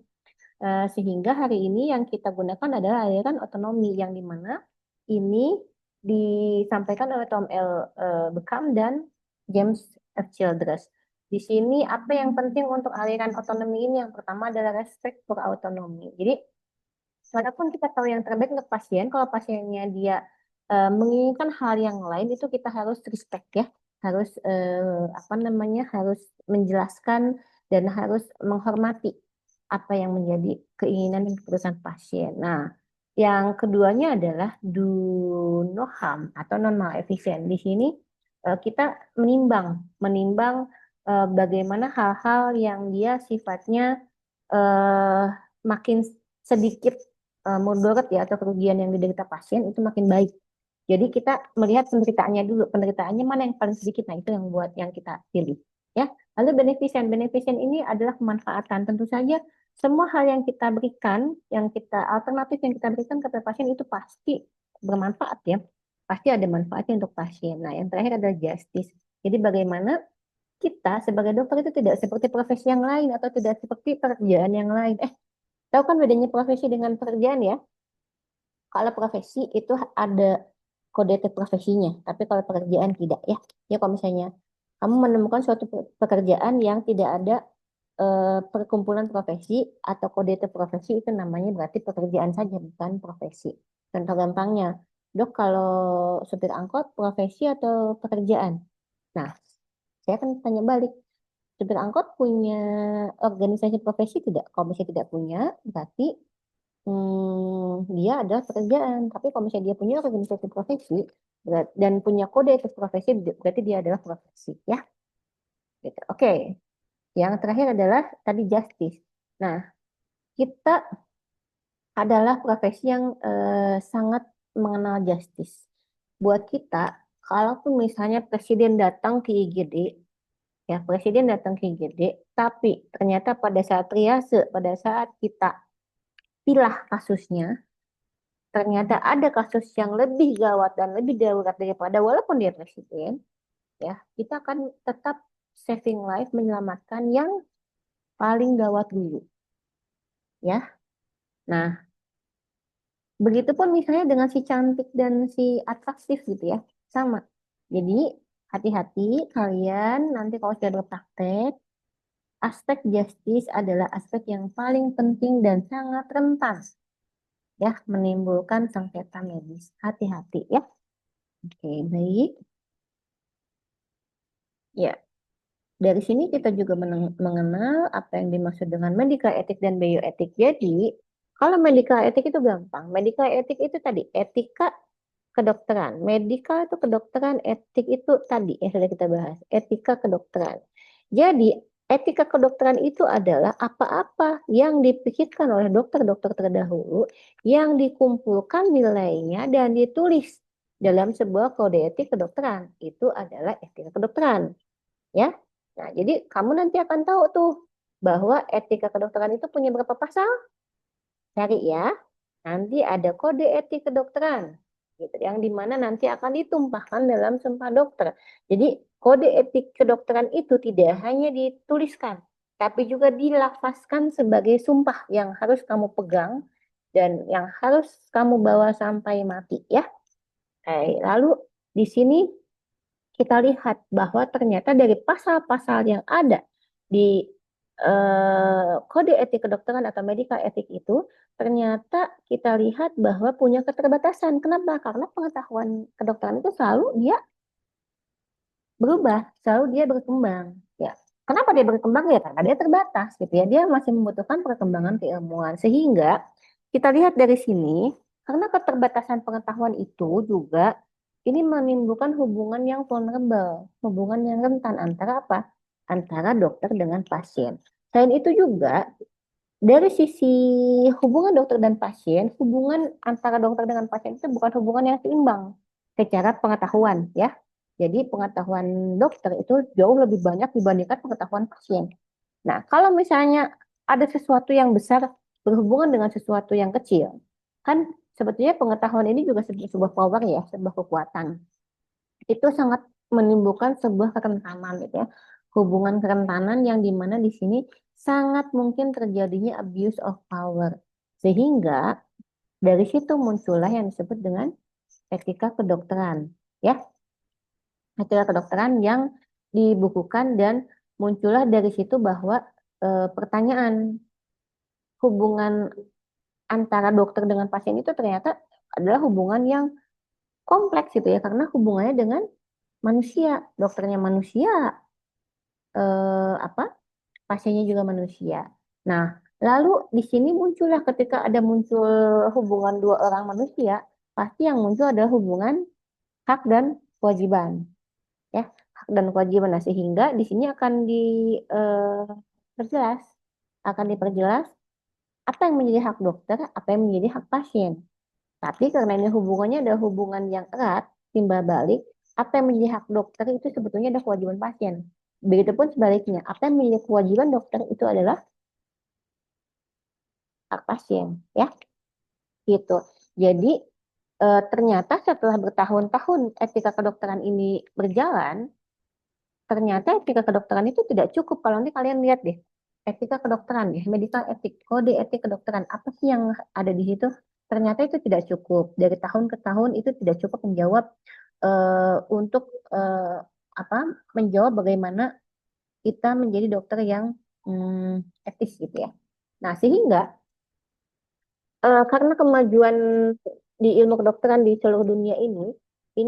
Sehingga hari ini yang kita gunakan adalah aliran otonomi yang dimana ini disampaikan oleh Tom L. Beckham dan James F. Childress. Di sini apa yang penting untuk aliran otonomi ini? Yang pertama adalah respect for autonomy. Jadi walaupun kita tahu yang terbaik untuk pasien, kalau pasiennya dia menginginkan hal yang lain itu kita harus respect ya, harus harus menjelaskan dan harus menghormati apa yang menjadi keinginan dan keputusan pasien. Nah, yang keduanya adalah do no harm atau non maleficent. Di sini kita menimbang bagaimana hal-hal yang dia sifatnya eh, makin sedikit mudarat ya atau kerugian yang diderita pasien itu makin baik. Jadi kita melihat penderitaannya dulu, penderitaannya mana yang paling sedikit, nah itu yang kita pilih. Ya, lalu beneficent ini adalah kemanfaatan. Tentu saja semua hal yang kita berikan, alternatif yang kita berikan kepada pasien itu pasti bermanfaat ya, pasti ada manfaatnya untuk pasien. Nah, yang terakhir adalah justice. Jadi bagaimana kita sebagai dokter itu tidak seperti profesi yang lain atau tidak seperti pekerjaan yang lain. Tahu kan bedanya profesi dengan pekerjaan ya? Kalau profesi itu ada kode etik profesinya, tapi kalau pekerjaan tidak ya. Ya kalau misalnya kamu menemukan suatu pekerjaan yang tidak ada perkumpulan profesi atau kode etik profesi itu namanya berarti pekerjaan saja bukan profesi. Contoh gampangnya, dok kalau supir angkot profesi atau pekerjaan? Nah, saya akan tanya balik. Supir angkot punya organisasi profesi tidak? Kalau misalnya tidak punya, berarti dia adalah pekerjaan. Tapi kalau misalnya dia punya organisasi profesi dan punya kode etik profesi, berarti dia adalah profesi, ya. Gitu. Oke. Yang terakhir adalah tadi justice. Nah, kita adalah profesi yang sangat mengenal justice. Buat kita, kalaupun misalnya presiden datang ke IGD, ya presiden datang ke IGD, tapi ternyata pada saat triase, pada saat kita pilah kasusnya, ternyata ada kasus yang lebih gawat dan lebih darurat daripada walaupun dia presiden, ya kita akan tetap saving life, menyelamatkan yang paling gawat dulu, ya. Nah, begitupun misalnya dengan si cantik dan si atraktif gitu ya, sama. Jadi hati-hati kalian nanti kalau sudah berpraktek, aspek justice adalah aspek yang paling penting dan sangat rentan ya menimbulkan sengketa medis. Hati-hati ya. Oke, baik. Ya, dari sini kita juga mengenal apa yang dimaksud dengan medical ethic dan bioetik. Jadi, kalau medical ethic itu gampang. Medical ethic itu tadi etika kedokteran. Medical itu kedokteran, etik itu tadi yang sudah kita bahas, etika kedokteran. Jadi, etika kedokteran itu adalah apa-apa yang dipikirkan oleh dokter-dokter terdahulu yang dikumpulkan nilainya dan ditulis dalam sebuah kode etik kedokteran. Itu adalah etika kedokteran. Ya. Nah, jadi kamu nanti akan tahu tuh bahwa etika kedokteran itu punya berapa pasal? Cari ya. Nanti ada kode etik kedokteran, gitu, yang dimana nanti akan ditumpahkan dalam sumpah dokter. Jadi kode etik kedokteran itu tidak hanya dituliskan, tapi juga dilafazkan sebagai sumpah yang harus kamu pegang dan yang harus kamu bawa sampai mati ya. Lalu di sini kita lihat bahwa ternyata dari pasal-pasal yang ada di kode etik kedokteran atau medical etik itu ternyata kita lihat bahwa punya keterbatasan. Kenapa? Karena pengetahuan kedokteran itu selalu dia berubah, selalu dia berkembang. Ya, kenapa dia berkembang ya? Karena dia terbatas, gitu ya. Dia masih membutuhkan perkembangan keilmuan. Sehingga kita lihat dari sini, karena keterbatasan pengetahuan itu juga ini menimbulkan hubungan yang vulnerable, hubungan yang rentan antara apa? Antara dokter dengan pasien. Selain itu juga dari sisi hubungan dokter dan pasien, hubungan antara dokter dengan pasien itu bukan hubungan yang seimbang secara pengetahuan ya. Jadi pengetahuan dokter itu jauh lebih banyak dibandingkan pengetahuan pasien. Nah, kalau misalnya ada sesuatu yang besar berhubungan dengan sesuatu yang kecil, kan sebetulnya pengetahuan ini juga sebuah power ya, sebuah kekuatan. Itu sangat menimbulkan sebuah kerentanan gitu ya. Hubungan kerentanan yang dimana di sini sangat mungkin terjadinya abuse of power. Sehingga dari situ muncullah yang disebut dengan etika kedokteran. Ya, etika kedokteran yang dibukukan dan muncullah dari situ bahwa pertanyaan hubungan antara dokter dengan pasien itu ternyata adalah hubungan yang kompleks gitu ya, karena hubungannya dengan manusia, dokternya manusia, apa pasiennya juga manusia. Nah, lalu di sini muncullah ketika ada muncul hubungan dua orang manusia, pasti yang muncul adalah hubungan hak dan kewajiban, ya, hak dan kewajiban. Nah, sehingga di sini akan diperjelas, apa yang menjadi hak dokter, apa yang menjadi hak pasien. Tapi karena ini hubungannya adalah hubungan yang erat, timbal balik, apa yang menjadi hak dokter itu sebetulnya adalah kewajiban pasien. Begitupun sebaliknya, apa yang menjadi kewajiban dokter itu adalah hak pasien, ya, gitu. Jadi ternyata setelah bertahun-tahun etika kedokteran ini berjalan, ternyata etika kedokteran itu tidak cukup. Kalau nanti kalian lihat deh, etika kedokteran ya, medical ethic, kode etik kedokteran, apa sih yang ada di situ? Ternyata itu tidak cukup. Dari tahun ke tahun itu tidak cukup menjawab untuk apa? Menjawab bagaimana kita menjadi dokter yang etis gitu ya. Nah, sehingga karena kemajuan di ilmu kedokteran di seluruh dunia ini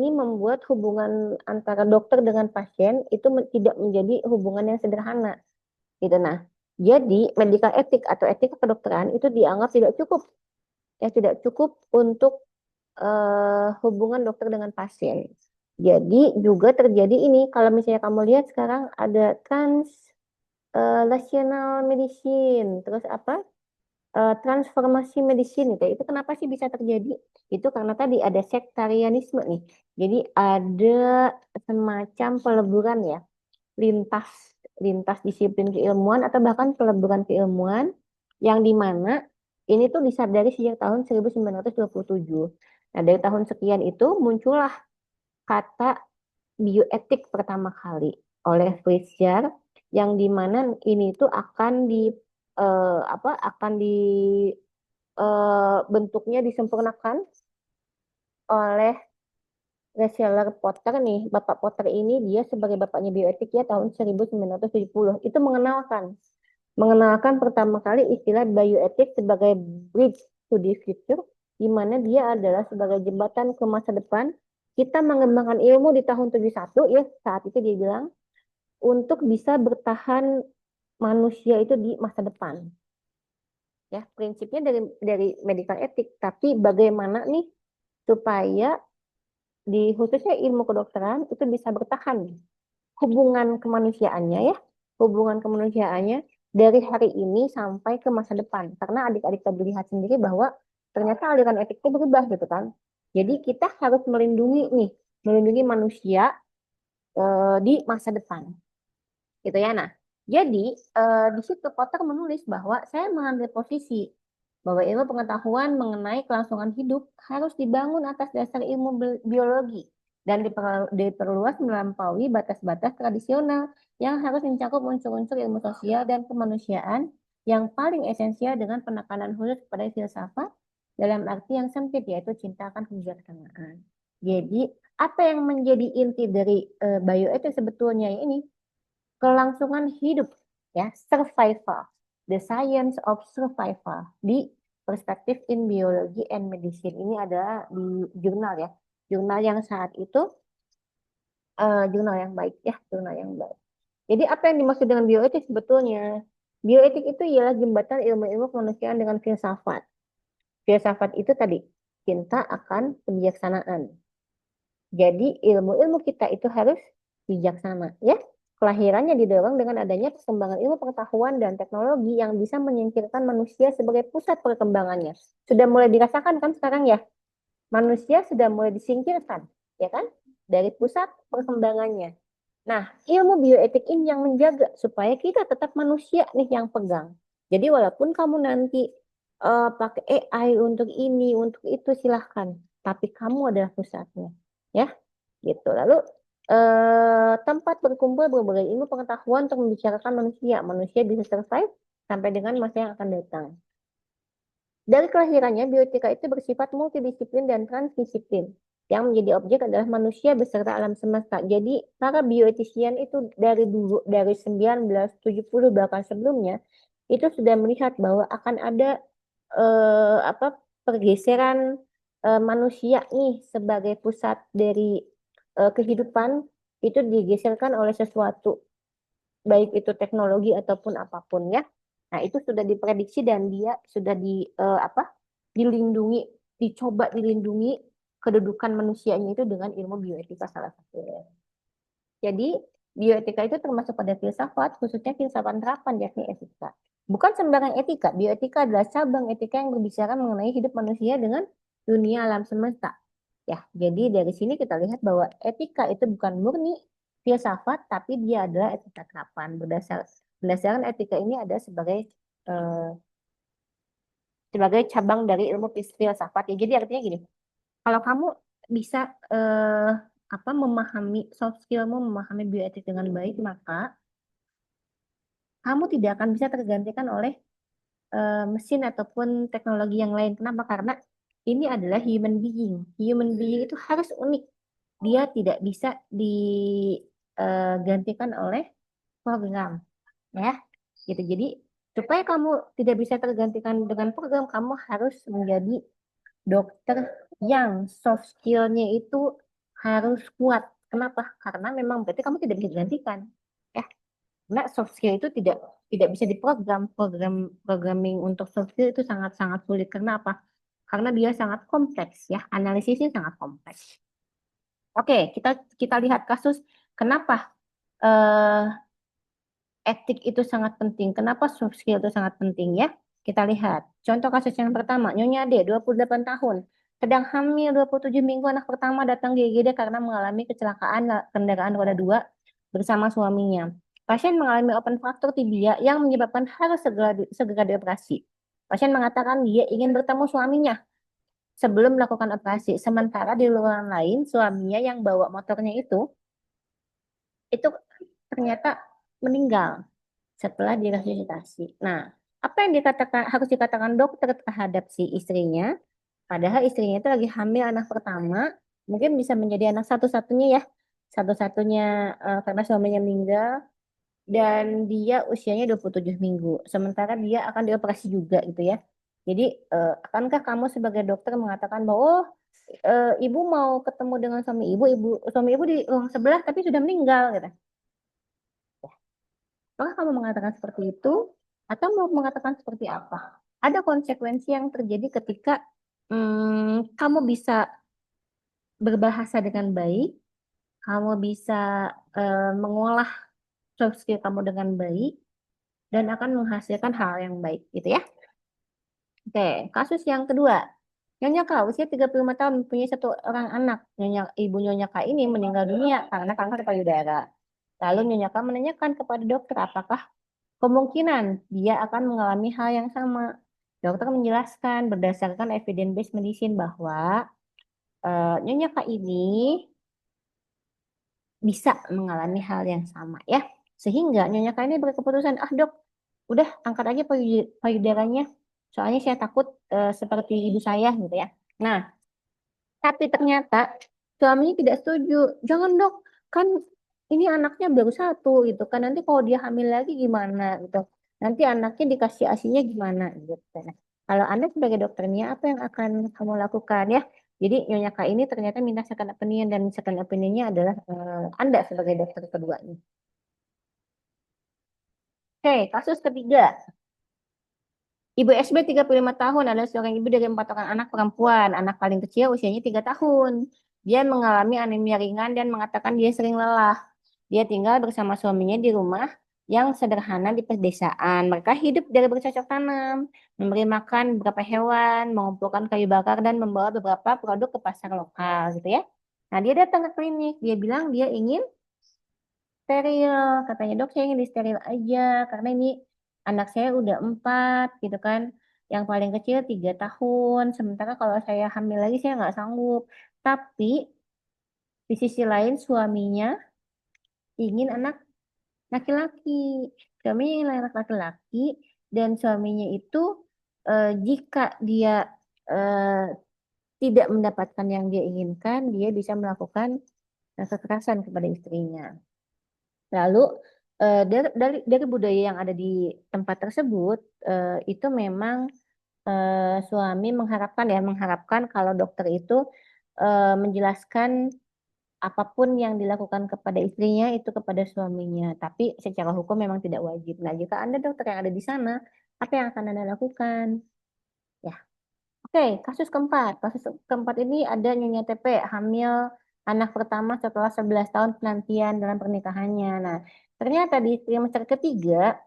membuat hubungan antara dokter dengan pasien itu tidak menjadi hubungan yang sederhana, gitu. Nah, jadi medical ethic atau etika kedokteran itu dianggap tidak cukup, ya, tidak cukup untuk hubungan dokter dengan pasien. Jadi juga terjadi ini, kalau misalnya kamu lihat sekarang ada translational medicine, terus apa? Transformasi medicine itu kenapa sih bisa terjadi? Itu karena tadi ada sektarianisme nih. Jadi ada semacam peleburan ya, lintas lintas disiplin keilmuan atau bahkan peleburan keilmuan yang dimana ini tuh disadari sejak tahun 1927. Nah, dari tahun sekian itu muncullah kata bioetik pertama kali oleh Fraser, yang dimana ini tuh akan di akan di bentuknya disempurnakan oleh reseller Potter nih. Bapak Potter ini dia sebagai bapaknya bioetik ya tahun 1970. Itu mengenalkan pertama kali istilah bioetik sebagai bridge to the future, di mana dia adalah sebagai jembatan ke masa depan. Kita mengembangkan ilmu di tahun 71 ya, saat itu dia bilang untuk bisa bertahan manusia itu di masa depan. Ya, prinsipnya dari medical etik, tapi bagaimana nih supaya di khususnya ilmu kedokteran itu bisa bertahan hubungan kemanusiaannya ya, hubungan kemanusiaannya dari hari ini sampai ke masa depan. Karena adik-adik tadi lihat sendiri bahwa ternyata aliran etik itu berubah gitu kan. Jadi kita harus melindungi manusia di masa depan. Gitu ya. Nah, jadi di situ Potter menulis bahwa saya mengambil posisi bahwa ilmu pengetahuan mengenai kelangsungan hidup harus dibangun atas dasar ilmu biologi dan diperluas melampaui batas-batas tradisional yang harus mencakup unsur-unsur ilmu sosial dan kemanusiaan yang paling esensial dengan penekanan khusus pada filsafat dalam arti yang sempit yaitu cinta akan kebijaksanaan. Jadi apa yang menjadi inti dari bioetik sebetulnya ini kelangsungan hidup ya, survival, the science of survival di perspektif in biology and medicine. Ini adalah di jurnal ya, jurnal yang saat itu jurnal yang baik ya, jurnal yang baik. Jadi apa yang dimaksud dengan bioetik sebetulnya? Bioetik itu ialah jembatan ilmu-ilmu kemanusiaan dengan filsafat. Filsafat itu tadi cinta akan kebijaksanaan. Jadi ilmu-ilmu kita itu harus bijaksana ya. Kelahirannya didorong dengan adanya perkembangan ilmu pengetahuan dan teknologi yang bisa menyingkirkan manusia sebagai pusat perkembangannya. Sudah mulai dirasakan kan sekarang ya? Manusia sudah mulai disingkirkan, ya kan? Dari pusat perkembangannya. Nah, ilmu bioetik ini yang menjaga supaya kita tetap manusia nih yang pegang. Jadi walaupun kamu nanti pakai AI untuk ini, untuk itu silahkan. Tapi kamu adalah pusatnya. Ya, gitu. Lalu tempat berkumpul berbagai ilmu pengetahuan untuk membicarakan manusia. Manusia bisa survive sampai dengan masa yang akan datang. Dari kelahirannya, bioetika itu bersifat multidisiplin dan transdisiplin. Yang menjadi objek adalah manusia beserta alam semesta. Jadi, para bioetisian itu dari dulu, dari 1970 bahkan sebelumnya, itu sudah melihat bahwa akan ada pergeseran manusia nih sebagai pusat dari kehidupan itu digeserkan oleh sesuatu, baik itu teknologi ataupun apapun ya. Nah, itu sudah diprediksi dan dia sudah dilindungi, dicoba dilindungi kedudukan manusianya itu dengan ilmu bioetika salah satunya. Jadi, bioetika itu termasuk pada filsafat, khususnya filsafat terapan yakni etika. Bukan sembarang etika, bioetika adalah cabang etika yang berbicara mengenai hidup manusia dengan dunia alam semesta. Ya, jadi dari sini kita lihat bahwa etika itu bukan murni filsafat, tapi dia adalah etika terapan. Berdasarkan etika ini ada eh, sebagai cabang dari ilmu filsafat. Ya, jadi artinya gini, kalau kamu bisa memahami soft skillmu, memahami bioetik dengan baik, maka kamu tidak akan bisa tergantikan oleh mesin ataupun teknologi yang lain. Kenapa? Karena ini adalah human being. Human being itu harus unik. Dia tidak bisa digantikan oleh program, ya. Gitu. Jadi supaya kamu tidak bisa tergantikan dengan program, kamu harus menjadi dokter yang soft skill-nya itu harus kuat. Kenapa? Karena memang berarti kamu tidak bisa digantikan. Ya, karena soft skill itu tidak bisa diprogram. Programming untuk soft skill itu sangat-sangat sulit. Karena apa? Karena dia sangat kompleks ya. Analisisnya sangat kompleks. Oke, kita lihat kasus kenapa eh, etik itu sangat penting. Kenapa soft skill itu sangat penting ya? Kita lihat. Contoh kasus yang pertama, Nyonya D, 28 tahun. Sedang hamil 27 minggu, anak pertama datang di IGD karena mengalami kecelakaan kendaraan roda 2 bersama suaminya. Pasien mengalami open fracture tibia yang menyebabkan harus segera dioperasi. Pasien mengatakan dia ingin bertemu suaminya sebelum melakukan operasi. Sementara di ruangan lain, suaminya yang bawa motornya itu ternyata meninggal setelah diresusitasi. Nah, apa yang harus dikatakan dokter terhadap si istrinya? Padahal istrinya itu lagi hamil anak pertama, mungkin bisa menjadi anak satu-satunya ya, satu-satunya karena suaminya meninggal dan dia usianya 27 minggu. Sementara dia akan dioperasi juga gitu ya. Jadi, akankah kamu sebagai dokter mengatakan bahwa oh, ibu mau ketemu dengan suami ibu di ruang sebelah tapi sudah meninggal gitu. Apakah kamu mengatakan seperti itu atau mau mengatakan seperti apa? Ada konsekuensi yang terjadi ketika kamu bisa berbahasa dengan baik, kamu bisa mengolah soft skill kamu dengan baik, dan akan menghasilkan hal yang baik, gitu ya. Oke, kasus yang kedua. Nyonya K, usia 35 tahun, mempunyai satu orang anak. Ibu Nyonya K ini meninggal dunia karena kanker payudara. Lalu Nyonya K menanyakan kepada dokter apakah kemungkinan dia akan mengalami hal yang sama. Dokter menjelaskan berdasarkan evidence-based medicine bahwa Nyonya K ini bisa mengalami hal yang sama ya. Sehingga Nyonya K ini berkeputusan, ah dok, udah angkat aja payudaranya. Soalnya saya takut seperti ibu saya gitu ya. Nah, tapi ternyata suaminya tidak setuju. Jangan dok, kan ini anaknya baru satu gitu kan. Nanti kalau dia hamil lagi gimana gitu. Nanti anaknya dikasih asinya gimana gitu. Nah, kalau Anda sebagai dokternya apa yang akan kamu lakukan ya? Jadi Nyonya Kak ini ternyata minta second opinion dan second opinionnya adalah Anda sebagai dokter keduanya. Oke, kasus ketiga. Ibu SB 35 tahun adalah seorang ibu dari 4 orang anak perempuan. Anak paling kecil usianya 3 tahun. Dia mengalami anemia ringan dan mengatakan dia sering lelah. Dia tinggal bersama suaminya di rumah yang sederhana di pedesaan. Mereka hidup dari bercocok tanam, memberi makan beberapa hewan, mengumpulkan kayu bakar, dan membawa beberapa produk ke pasar lokal gitu ya. Nah, dia datang ke klinik. Dia bilang dia ingin steril. Katanya, dok, saya ingin di steril aja karena ini anak saya udah 4 gitu kan. Yang paling kecil 3 tahun. Sementara kalau saya hamil lagi saya nggak sanggup. Tapi Di sisi lain suaminya ingin anak laki-laki. Suaminya ingin anak laki-laki dan suaminya itu jika dia eh, tidak mendapatkan yang dia inginkan, dia bisa melakukan kekerasan kepada istrinya. Lalu dari budaya yang ada di tempat tersebut itu memang suami mengharapkan kalau dokter itu menjelaskan apapun yang dilakukan kepada istrinya itu kepada suaminya. Tapi secara hukum memang tidak wajib. Nah, jika Anda dokter yang ada di sana, apa yang akan Anda lakukan? Ya, oke, kasus keempat. Kasus keempat ini ada Nyonya TP hamil anak pertama setelah 11 tahun penantian dalam pernikahannya. Nah, ternyata di trimester ketiga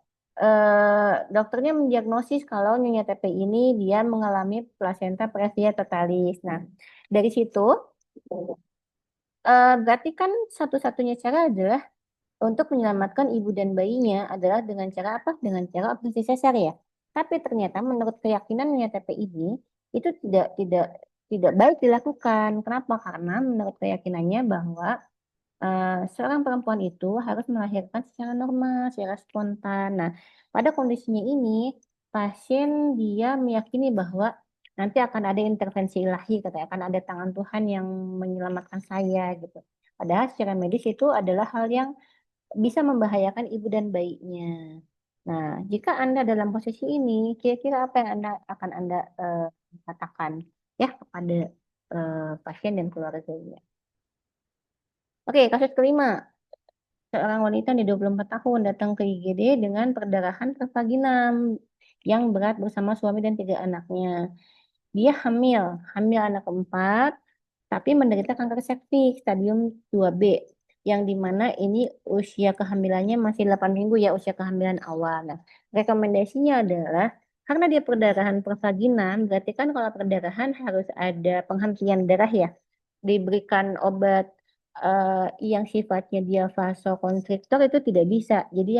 dokternya mendiagnosis kalau Nyonya TP ini dia mengalami plasenta previa totalis. Nah, dari situ berarti kan satu-satunya cara adalah untuk menyelamatkan ibu dan bayinya adalah dengan cara apa? Dengan cara operasi sesar ya. Tapi ternyata menurut keyakinan TP ini itu tidak baik dilakukan. Kenapa? Karena menurut keyakinannya bahwa seorang perempuan itu harus melahirkan secara normal, secara spontan. Nah, pada kondisinya ini pasien dia meyakini bahwa nanti akan ada intervensi ilahi, katanya akan ada tangan Tuhan yang menyelamatkan saya gitu. Padahal secara medis itu adalah hal yang bisa membahayakan ibu dan bayinya. Nah, jika Anda dalam posisi ini, kira-kira apa yang akan Anda katakan ya kepada pasien dan keluarganya? Oke, kasus kelima. Seorang wanita di 24 tahun datang ke IGD dengan perdarahan pervaginam yang berat bersama suami dan 3 anaknya. Dia hamil anak keempat, tapi menderita kanker serviks stadium 2B, yang dimana ini usia kehamilannya masih 8 minggu ya, usia kehamilan awal. Nah, rekomendasinya adalah karena dia perdarahan pervaginam, berarti kan kalau perdarahan harus ada penghentian darah ya, diberikan obat yang sifatnya dia vasokonstriktor itu tidak bisa. Jadi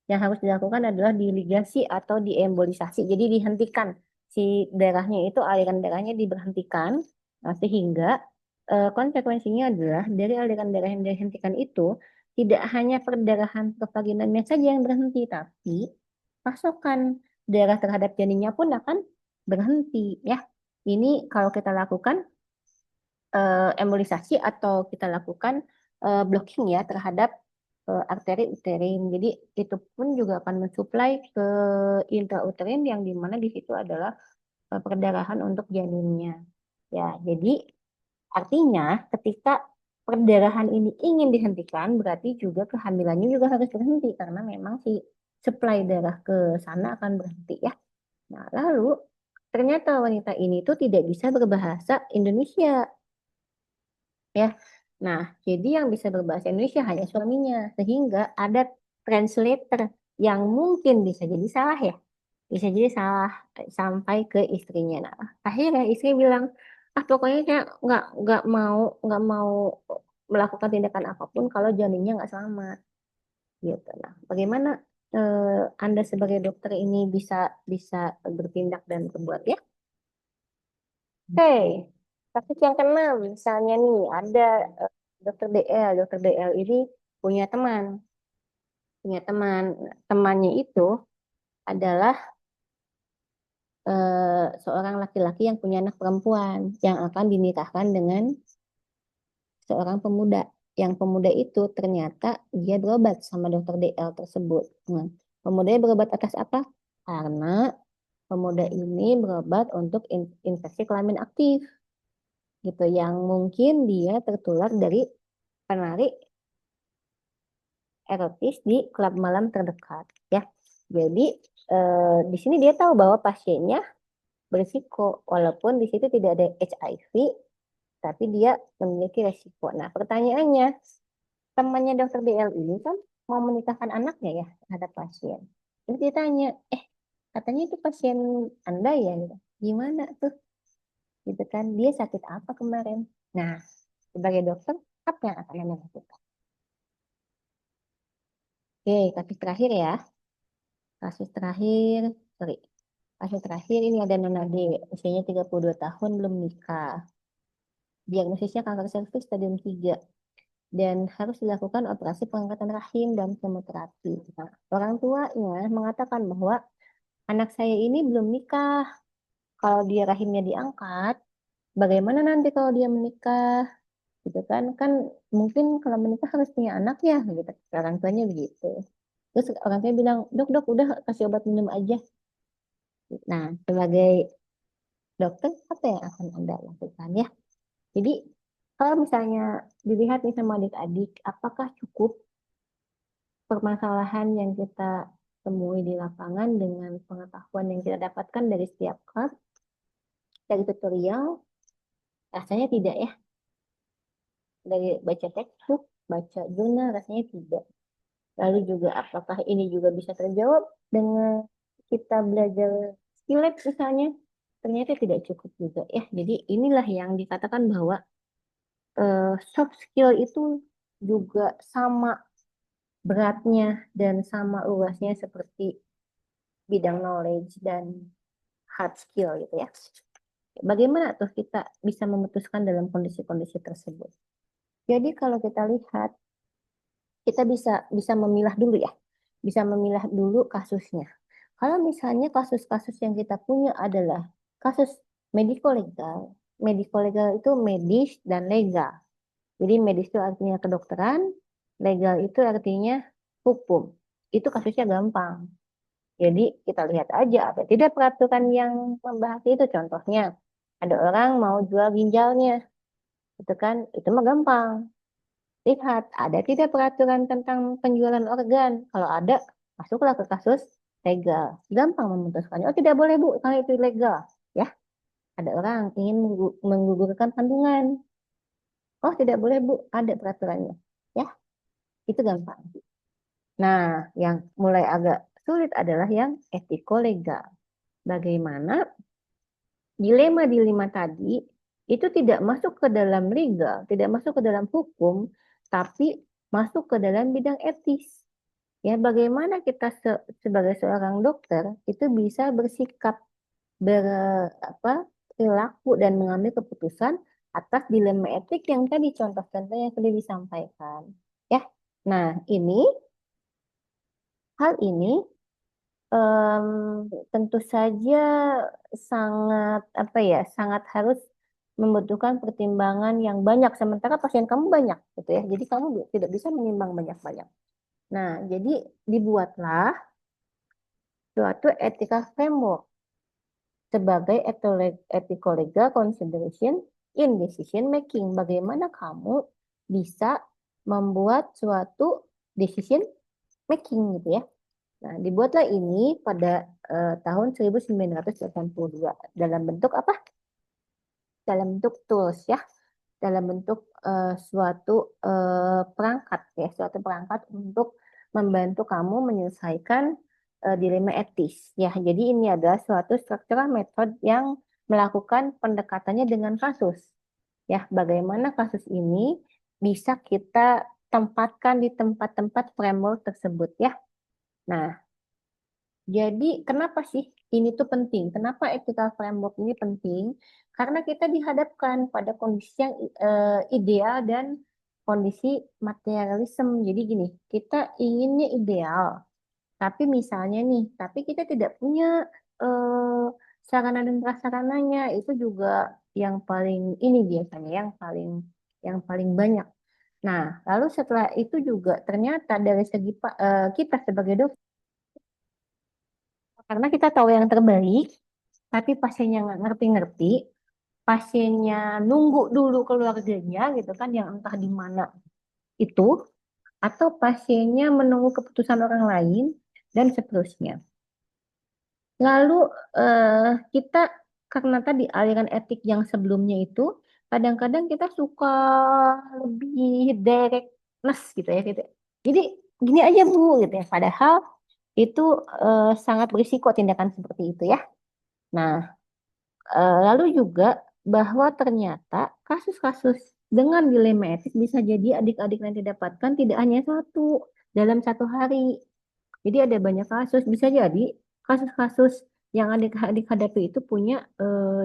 yang harus dilakukan adalah diligasi atau diembolisasi. Jadi dihentikan si darahnya itu aliran darahnya diberhentikan. Nah, sehingga konsekuensinya adalah dari aliran darah yang dihentikan itu tidak hanya perdarahan pervaginamnya saja yang berhenti, tapi pasokan darah terhadap janinnya pun akan berhenti ya. Ini kalau kita lakukan embolisasi atau kita lakukan blocking ya terhadap arteri uterin. Jadi itu pun juga akan mensuplai ke intrauterin yang dimana di situ adalah perdarahan untuk janinnya. Ya, jadi artinya ketika perdarahan ini ingin dihentikan, berarti juga kehamilannya juga harus berhenti karena memang si supply darah ke sana akan berhenti ya. Nah, lalu ternyata wanita ini tuh tidak bisa berbahasa Indonesia ya. Nah, jadi yang bisa berbahasa Indonesia hanya suaminya, sehingga ada translator yang mungkin bisa jadi salah ya, bisa jadi salah sampai ke istrinya. Nah, akhirnya istri bilang, ah pokoknya saya nggak mau melakukan tindakan apapun kalau janinnya nggak selamat, gitu. Nah, bagaimana Anda sebagai dokter ini bisa bisa bertindak dan berbuat ya? Oke, kasus yang keenam, misalnya nih ada dokter DL. Dokter DL ini punya teman, punya teman. Temannya itu adalah seorang laki-laki yang punya anak perempuan yang akan dinikahkan dengan seorang pemuda. Yang pemuda itu ternyata dia berobat sama dokter DL tersebut. Nah, pemudanya berobat atas apa? Karena pemuda ini berobat untuk infeksi kelamin aktif gitu yang mungkin dia tertular dari penari erotis di klub malam terdekat ya. Jadi di sini dia tahu bahwa pasiennya berisiko walaupun di situ tidak ada HIV tapi dia memiliki resiko. Nah, pertanyaannya, temannya dokter BL ini kan mau menikahkan anaknya ya terhadap pasien. Terus dia tanya, katanya itu pasien Anda ya gitu. Gimana tuh? Gitu kan, dia sakit apa kemarin? Nah, sebagai dokter, apa yang akan Anda lakukan? Oke, kasus terakhir ya. Kasus terakhir, sorry. Kasus terakhir ini ada Nona D, usianya 32 tahun, belum nikah. Diagnosisnya kanker serviks stadium 3. dan harus dilakukan operasi pengangkatan rahim dan kemoterapi. Nah, orang tuanya mengatakan bahwa anak saya ini belum nikah. Kalau dia rahimnya diangkat, bagaimana nanti kalau dia menikah? Gitu kan? Kan mungkin kalau menikah harus punya anak ya, gitu. Orang tuanya begitu. Terus orang tuanya bilang, dok, dok, udah kasih obat minum aja. Nah, sebagai dokter, apa yang akan Anda lakukan ya? Jadi, kalau misalnya dilihat nih sama adik-adik, apakah cukup permasalahan yang kita temui di lapangan dengan pengetahuan yang kita dapatkan dari setiap kelas, dari tutorial? Rasanya tidak ya. Dari baca textbook, baca jurnal, rasanya tidak. Lalu juga apakah ini juga bisa terjawab dengan kita belajar skillet misalnya? Ternyata tidak cukup juga ya. Jadi inilah yang dikatakan bahwa soft skill itu juga sama beratnya dan sama luasnya seperti bidang knowledge dan hard skill gitu ya. Bagaimana tuh kita bisa memutuskan dalam kondisi-kondisi tersebut? Jadi kalau kita lihat, kita bisa bisa memilah dulu ya. Bisa memilah dulu kasusnya. Kalau misalnya kasus-kasus yang kita punya adalah kasus medico-legal. Medico-legal itu medis dan legal. Jadi medis itu artinya kedokteran, legal itu artinya hukum. Itu kasusnya gampang. Jadi kita lihat aja ada tidak peraturan yang membahas itu. Contohnya, ada orang mau jual ginjalnya, itu kan, itu mah gampang. Lihat, ada tidak peraturan tentang penjualan organ? Kalau ada, masuklah ke kasus legal. Gampang memutuskannya. Oh, tidak boleh, Bu, kalau itu legal. Ya, ada orang ingin menggugurkan kandungan. Oh, tidak boleh, Bu, ada peraturannya. Ya, itu gampang. Nah, yang mulai agak sulit adalah yang etiko-legal. Bagaimana dilema-dilema tadi itu tidak masuk ke dalam legal, tidak masuk ke dalam hukum, tapi masuk ke dalam bidang etis. Ya, bagaimana kita sebagai seorang dokter itu bisa bersikap ber apa perilaku dan mengambil keputusan atas dilema etik yang tadi contoh-contoh yang sudah disampaikan. Ya. Nah, hal ini em, tentu saja sangat apa ya, sangat harus membutuhkan pertimbangan yang banyak sementara pasien kamu banyak gitu ya. Jadi kamu tidak bisa menimbang banyak-banyak. Nah, jadi dibuatlah suatu ethical framework sebagai ethical legal consideration in decision making. Bagaimana kamu bisa membuat suatu decision making gitu ya. Nah, dibuatlah ini pada tahun 1982 dalam bentuk apa? Dalam bentuk tools ya, dalam bentuk suatu perangkat ya, suatu perangkat untuk membantu kamu menyelesaikan dilema etis ya. Jadi ini adalah suatu structural method yang melakukan pendekatannya dengan kasus ya. Bagaimana kasus ini bisa kita tempatkan di tempat-tempat framework tersebut ya. Nah, jadi kenapa sih ini tuh penting? Kenapa ethical framework ini penting? Karena kita dihadapkan pada kondisi yang ideal dan kondisi materialisme. Jadi gini, kita inginnya ideal, tapi misalnya nih, tapi kita tidak punya eh, sarana dan prasarananya. Itu juga yang paling ini biasanya, yang paling banyak. Nah, lalu setelah itu juga ternyata dari segi kita sebagai dokter, karena kita tahu yang terbaik, tapi pasiennya nggak ngerti-ngerti, pasiennya nunggu dulu keluarganya gitu kan, yang entah di mana itu, atau pasiennya menunggu keputusan orang lain, dan seterusnya. Lalu kita karena tadi aliran etik yang sebelumnya itu, kadang-kadang kita suka lebih directness gitu ya, gitu. Jadi gini aja Bu, gitu ya. Padahal itu sangat berisiko tindakan seperti itu ya. Nah, lalu juga bahwa ternyata kasus-kasus dengan dilema etik bisa jadi adik-adik nanti dapatkan tidak hanya satu dalam satu hari. Jadi ada banyak kasus, bisa jadi kasus-kasus yang adik-adik hadapi itu punya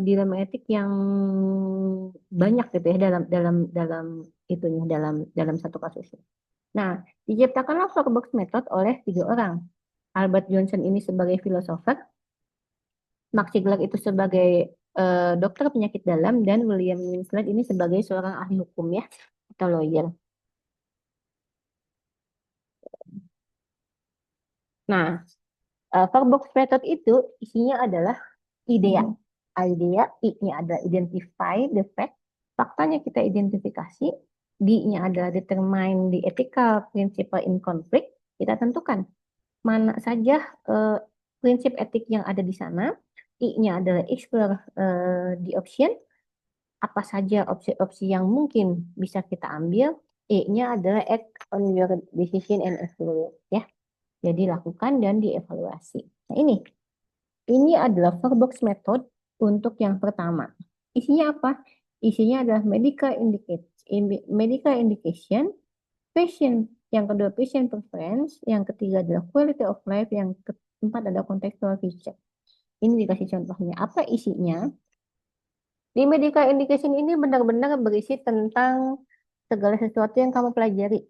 dilema etik yang banyak gitu ya dalam dalam dalam itunya dalam satu kasusnya. Nah, diciptakanlah Four-Box Method oleh 3 orang. Albert Johnson ini sebagai filosofer, Max Ziegler itu sebagai dokter penyakit dalam, dan William Winslet ini sebagai seorang ahli hukum ya, atau lawyer. Nah, Four-Box Method itu isinya adalah idea. Idea, I-nya adalah identify the fact, faktanya kita identifikasi, D-nya adalah determine the ethical principle in conflict, kita tentukan mana saja prinsip etik yang ada di sana. I-nya adalah explore the option, apa saja opsi-opsi yang mungkin bisa kita ambil. E-nya adalah act on your decision and evaluate ya. Jadi lakukan dan dievaluasi. Nah ini adalah Four-Box Method untuk yang pertama. Isinya apa? Isinya adalah medical indication, patient. Yang kedua patient preference, yang ketiga adalah quality of life, yang keempat adalah contextual feature. Ini dikasih contohnya. Apa isinya? Di medical indication ini benar-benar berisi tentang segala sesuatu yang kamu pelajari,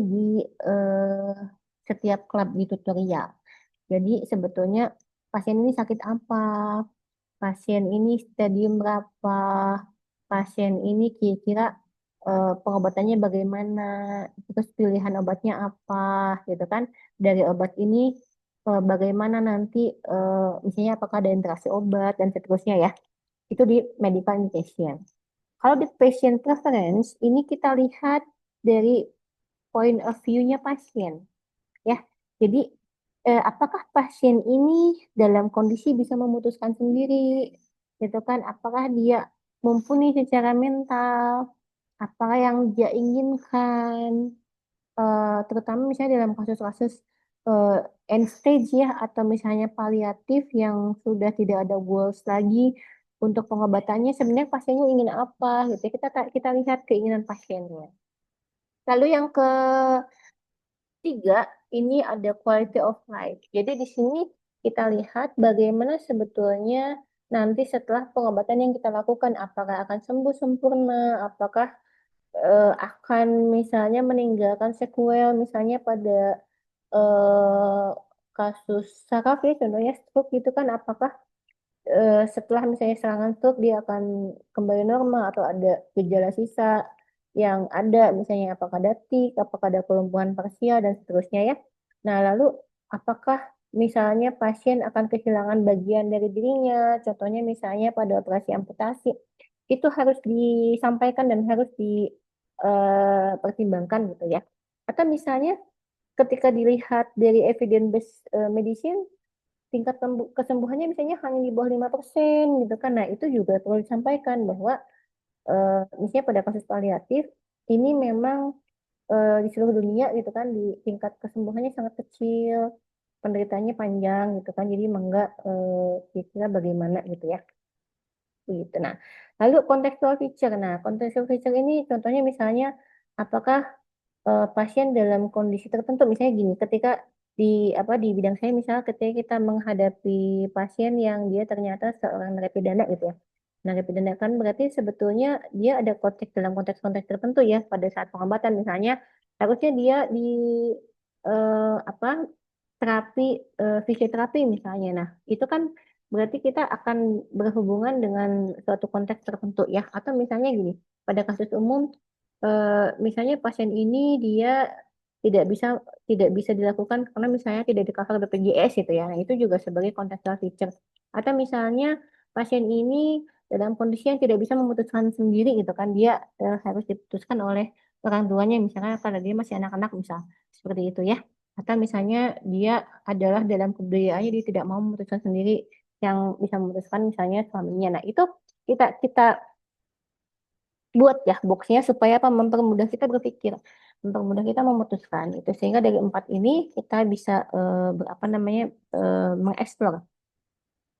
di setiap klub di tutorial. Jadi sebetulnya pasien ini sakit apa, pasien ini stadium berapa, pasien ini kira-kira pengobatannya bagaimana, terus pilihan obatnya apa, gitu kan. Dari obat ini bagaimana nanti, misalnya apakah ada interaksi obat dan seterusnya ya. Itu di medical indication. Kalau di patient preference, ini kita lihat dari point of view-nya pasien. Ya, jadi apakah pasien ini dalam kondisi bisa memutuskan sendiri, gitu kan? Apakah dia mumpuni secara mental? Apakah yang dia inginkan? Terutama misalnya dalam kasus-kasus eh, end stage ya, atau misalnya paliatif yang sudah tidak ada goals lagi untuk pengobatannya, sebenarnya pasiennya ingin apa gitu ya. Kita lihat keinginan pasiennya. Lalu yang ketiga, ini ada quality of life. Jadi di sini kita lihat bagaimana sebetulnya nanti setelah pengobatan yang kita lakukan, apakah akan sembuh sempurna, apakah akan misalnya meninggalkan sekuel, misalnya pada eh, kasus saraf ya, contohnya stroke gitu kan, apakah setelah misalnya serangan stroke dia akan kembali normal, atau ada gejala sisa yang ada, misalnya apakah ada tik, apakah ada kelumpuhan parsial dan seterusnya ya. Nah, lalu apakah misalnya pasien akan kehilangan bagian dari dirinya, contohnya misalnya pada operasi amputasi, itu harus disampaikan dan harus dipertimbangkan gitu ya. Atau misalnya ketika dilihat dari evidence based medicine, tingkat kesembuhannya misalnya hanya di bawah 5% gitu kan. Nah, itu juga perlu disampaikan bahwa misalnya pada kasus paliatif ini memang di seluruh dunia gitu kan, di tingkat kesembuhannya sangat kecil, penderitaannya panjang gitu kan. Jadi mangga kira-kira bagaimana gitu ya. Gitu. Nah, lalu contextual feature. Nah, contextual feature ini contohnya misalnya apakah pasien dalam kondisi tertentu, misalnya gini, ketika di di bidang saya, misalnya ketika kita menghadapi pasien yang dia ternyata seorang narapidana gitu ya. Narapidana kan berarti sebetulnya dia ada konteks, dalam konteks-konteks tertentu ya, pada saat pengobatan misalnya harusnya dia di eh, apa terapi, fisioterapi misalnya. Nah, itu kan berarti kita akan berhubungan dengan suatu konteks tertentu ya. Atau misalnya gini, pada kasus umum, misalnya pasien ini dia tidak bisa tidak bisa dilakukan karena misalnya tidak di cover BPJS gitu ya. Nah, itu juga sebagai contextual feature. Atau misalnya pasien ini dalam kondisi yang tidak bisa memutuskan sendiri gitu kan, dia harus diputuskan oleh orang tuanya, misalnya karena dia masih anak-anak misal, seperti itu ya. Atau misalnya dia adalah dalam kebudayaannya dia tidak mau memutuskan sendiri, yang bisa memutuskan misalnya suaminya. Nah, itu kita kita buat ya boxnya supaya apa, mempermudah kita berpikir, mempermudah kita memutuskan itu, sehingga dari 4 ini kita bisa berapa namanya, mengeksplor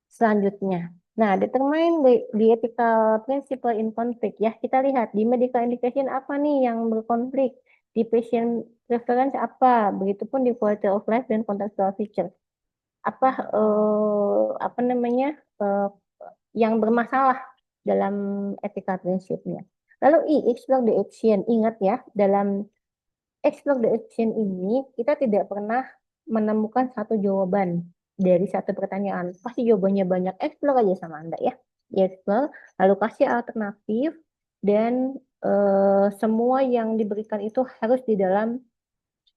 selanjutnya. Nah, determine the ethical principle in conflict ya. Kita lihat di medical indication apa nih yang berkonflik, di patient preference apa, begitupun di quality of life dan contextual feature. Apa namanya, yang bermasalah dalam ethical prinsipnya. Lalu I, explore the action. Ingat ya, dalam explore the action ini kita tidak pernah menemukan satu jawaban dari satu pertanyaan. Pasti jawabannya banyak. Explore aja sama Anda ya. Di explore, lalu kasih alternatif dan semua yang diberikan itu harus di dalam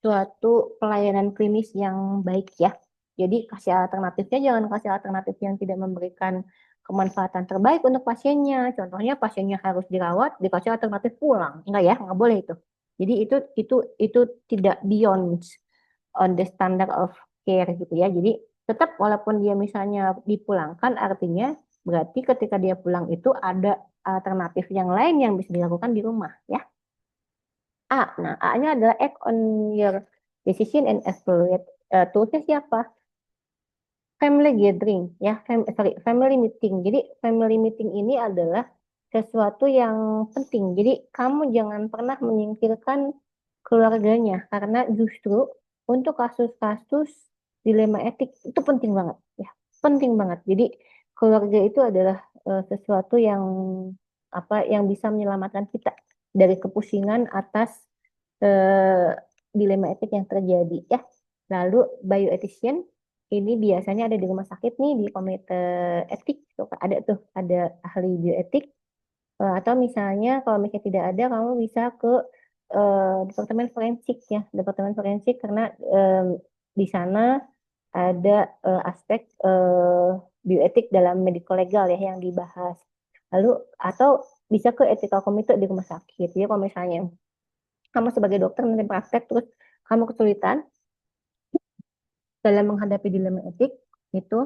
suatu pelayanan klinis yang baik ya. Jadi kasih alternatifnya, jangan kasih alternatif yang tidak memberikan kemanfaatan terbaik untuk pasiennya. Contohnya pasiennya harus dirawat, dikasih alternatif pulang. Enggak ya, nggak boleh itu. Jadi itu tidak beyond on the standard of care gitu ya. Jadi tetap walaupun dia misalnya dipulangkan, artinya berarti ketika dia pulang itu ada alternatif yang lain yang bisa dilakukan di rumah ya. A. Nah, A-nya adalah act on your decision and evaluate. Toolsnya siapa? Family gathering, ya, family meeting. Jadi family meeting ini adalah sesuatu yang penting. Jadi kamu jangan pernah menyingkirkan keluarganya, karena justru untuk kasus-kasus dilema etik itu penting banget, ya, penting banget. Jadi keluarga itu adalah sesuatu yang yang bisa menyelamatkan kita dari kepusingan atas eh, dilema etik yang terjadi ya. Lalu bioetician ini biasanya ada di rumah sakit nih, di komite etik tuh ada tuh, ada ahli bioetik. Atau misalnya kalau misalnya tidak ada, kamu bisa ke departemen forensik ya, departemen forensik, karena di sana ada aspek bioetik dalam medical legal ya yang dibahas. Lalu atau bisa ke ethical committee di rumah sakit. Jadi kalau misalnya kamu sebagai dokter nanti praktek terus kamu kesulitan dalam menghadapi dilema etik, itu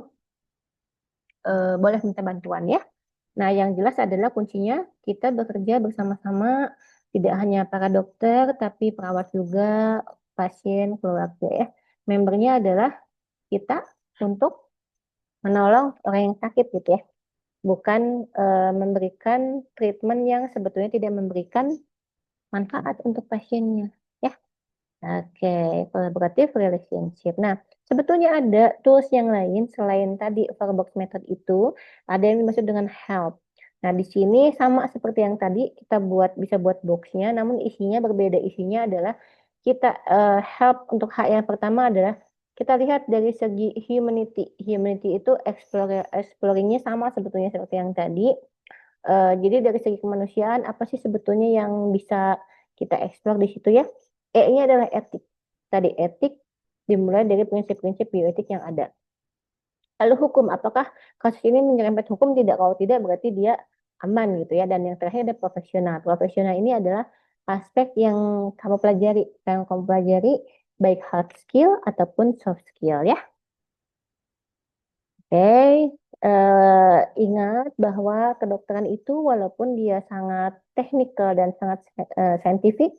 boleh minta bantuan ya. Nah, yang jelas adalah kuncinya kita bekerja bersama-sama, tidak hanya para dokter, tapi perawat juga, pasien, keluarga ya. Membernya adalah kita untuk menolong orang yang sakit gitu ya. Bukan memberikan treatment yang sebetulnya tidak memberikan manfaat untuk pasiennya. Ya. Oke, collaborative relationship. Nah, sebetulnya ada tools yang lain selain tadi Overbox method itu, ada yang dimaksud dengan help. Nah, di sini sama seperti yang tadi, kita bisa buat boxnya, namun isinya berbeda. Isinya adalah kita help untuk H yang pertama adalah kita lihat dari segi humanity. Humanity itu exploringnya sama sebetulnya seperti yang tadi. Jadi dari segi kemanusiaan, apa sih sebetulnya yang bisa kita explore di situ ya? E-nya adalah etik. Tadi etik dimulai dari prinsip-prinsip bioetik yang ada. Lalu hukum, apakah kasus ini menyerempet hukum? Tidak. Kalau tidak berarti dia aman gitu ya. Dan yang terakhir ada profesional. Profesional ini adalah aspek yang kamu pelajari. Yang kamu pelajari baik hard skill ataupun soft skill ya. Oke, ingat bahwa kedokteran itu walaupun dia sangat teknikal dan sangat saintifik,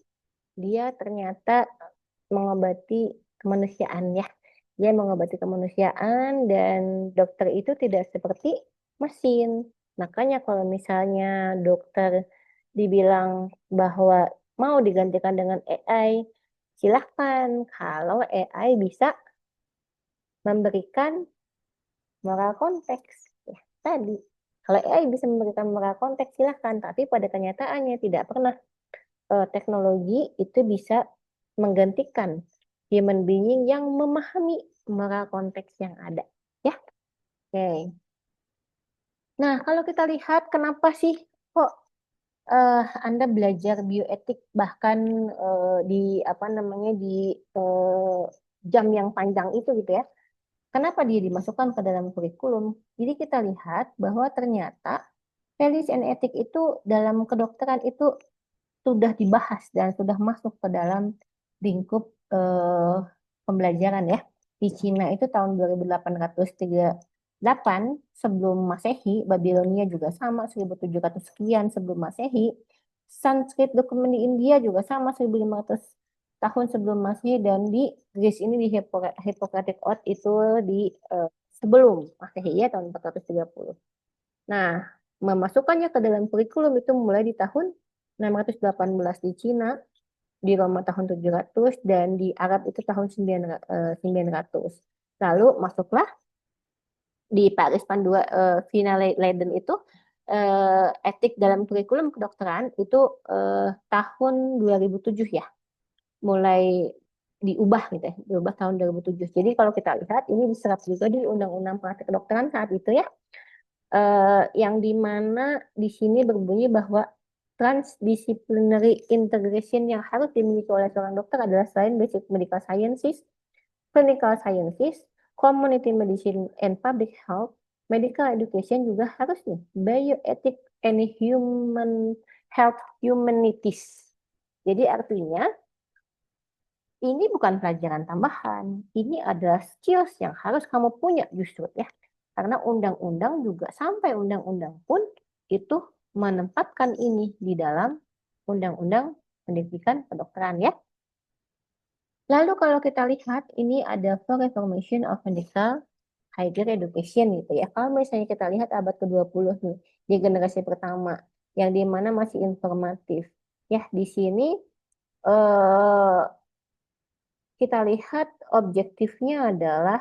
dia ternyata mengobati kemanusiaan ya. Dia mengobati kemanusiaan dan dokter itu tidak seperti mesin. Makanya kalau misalnya dokter dibilang bahwa mau digantikan dengan AI, silahkan kalau AI bisa memberikan moral konteks. Ya, tadi. Kalau AI bisa memberikan moral konteks, silahkan. Tapi pada kenyataannya tidak pernah teknologi itu bisa menggantikan human being yang memahami moral konteks yang ada. Ya, oke. Nah, kalau kita lihat kenapa sih kok Anda belajar bioetik bahkan di jam yang panjang itu gitu ya? Kenapa dia dimasukkan ke dalam kurikulum? Jadi kita lihat bahwa ternyata values and ethic itu dalam kedokteran itu sudah dibahas dan sudah masuk ke dalam lingkup pembelajaran ya. Di Cina itu tahun 2838 sebelum Masehi, Babilonia juga sama 1700 sekian sebelum Masehi. Sanskrit dokumen di India juga sama 1500 tahun sebelum Masehi, dan di Greece ini di Hippocratic Oath itu di sebelum Masehi ya tahun 430. Nah, memasukkannya ke dalam kurikulum itu mulai di tahun 618 di Cina, di Roma tahun 700, dan di Arab itu tahun 900. Lalu masuklah di Paris Pandua Finale Leiden itu etik dalam kurikulum kedokteran itu tahun 2007 ya, mulai diubah gitu ya, diubah tahun 2007. Jadi kalau kita lihat ini diserap juga di Undang-Undang Praktek Kedokteran saat itu ya, yang dimana di sini berbunyi bahwa transdisciplinary integration yang harus dimiliki oleh seorang dokter adalah selain basic medical sciences, clinical sciences, community medicine and public health, medical education juga harus nih, bioethics and human health humanities. Jadi artinya ini bukan pelajaran tambahan, ini adalah skills yang harus kamu punya justru ya. Karena undang-undang juga sampai undang-undang pun itu menempatkan ini di dalam undang-undang pendidikan kedokteran ya. Lalu kalau kita lihat ini ada for reformation of medical higher education gitu ya. Kalau misalnya kita lihat abad ke-20 nih di generasi pertama yang di mana masih informatif. Ya, di sini eh, kita lihat objektifnya adalah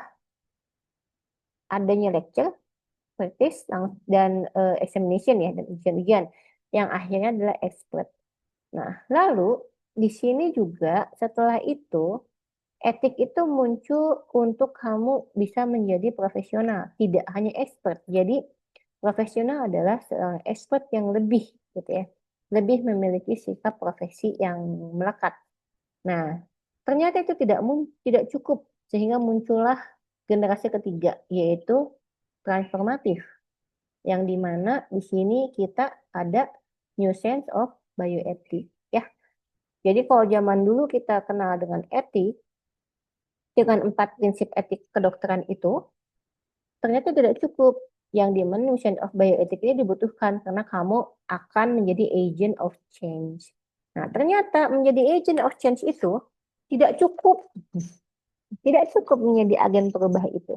adanya lecture, practice, dan examination ya, dan ujian-ujian yang akhirnya adalah expert. Nah, lalu di sini juga setelah itu etik itu muncul untuk kamu bisa menjadi profesional, tidak hanya expert. Jadi profesional adalah seorang expert yang lebih gitu ya, lebih memiliki sikap profesi yang melekat. Nah, ternyata itu tidak cukup sehingga muncullah generasi ketiga yaitu transformatif yang dimana di sini kita ada new sense of bioethics ya. Jadi kalau zaman dulu kita kenal dengan etik dengan 4 prinsip etik kedokteran itu ternyata tidak cukup. Yang dimana new sense of bioethics ini dibutuhkan karena kamu akan menjadi agent of change. Nah, ternyata menjadi agent of change itu tidak cukup. Tidak cukup menjadi agen perubahan itu.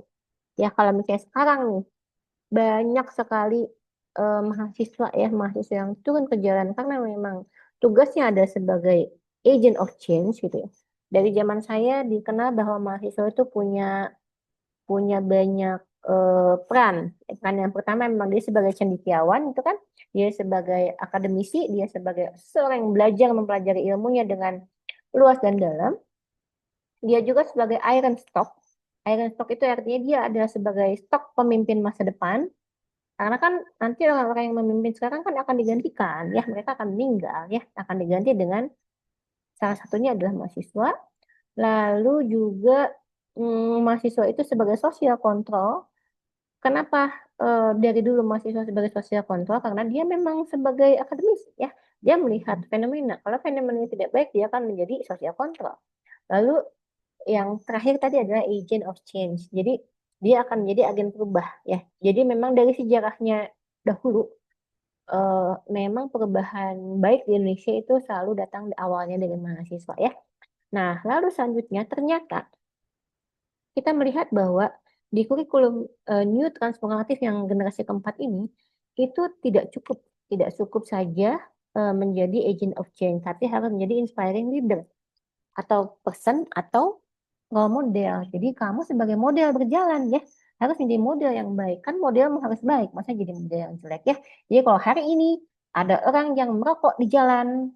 Ya, kalau misalnya sekarang nih, banyak sekali mahasiswa yang turun ke jalan karena memang tugasnya ada sebagai agent of change gitu ya. Dari zaman saya dikenal bahwa mahasiswa itu punya banyak peran. Peran yang pertama memang dia sebagai cendekiawan itu kan, dia sebagai akademisi, dia sebagai seorang yang belajar mempelajari ilmunya dengan luas dan dalam. Dia juga sebagai iron stock. Iron stock itu artinya dia adalah sebagai stok pemimpin masa depan. Karena kan nanti orang-orang yang memimpin sekarang kan akan digantikan, ya mereka akan meninggal, ya akan diganti dengan salah satunya adalah mahasiswa. Lalu juga mahasiswa itu sebagai social control. Kenapa dari dulu mahasiswa sebagai social control? Karena dia memang sebagai akademis, ya dia melihat fenomena. Kalau fenomena tidak baik, dia akan menjadi social control. Lalu yang terakhir tadi adalah agent of change. Jadi dia akan menjadi agen perubah ya. Jadi memang dari sejarahnya dahulu memang perubahan baik di Indonesia itu selalu datang awalnya dari mahasiswa ya. Nah, lalu selanjutnya ternyata kita melihat bahwa di kurikulum New Transformatif yang generasi keempat ini itu tidak cukup saja menjadi agent of change, tapi harus menjadi inspiring leader atau person atau role model. Jadi kamu sebagai model berjalan ya, harus menjadi model yang baik. Kan model harus baik, masa jadi model yang jelek ya. Jadi kalau hari ini ada orang yang merokok di jalan,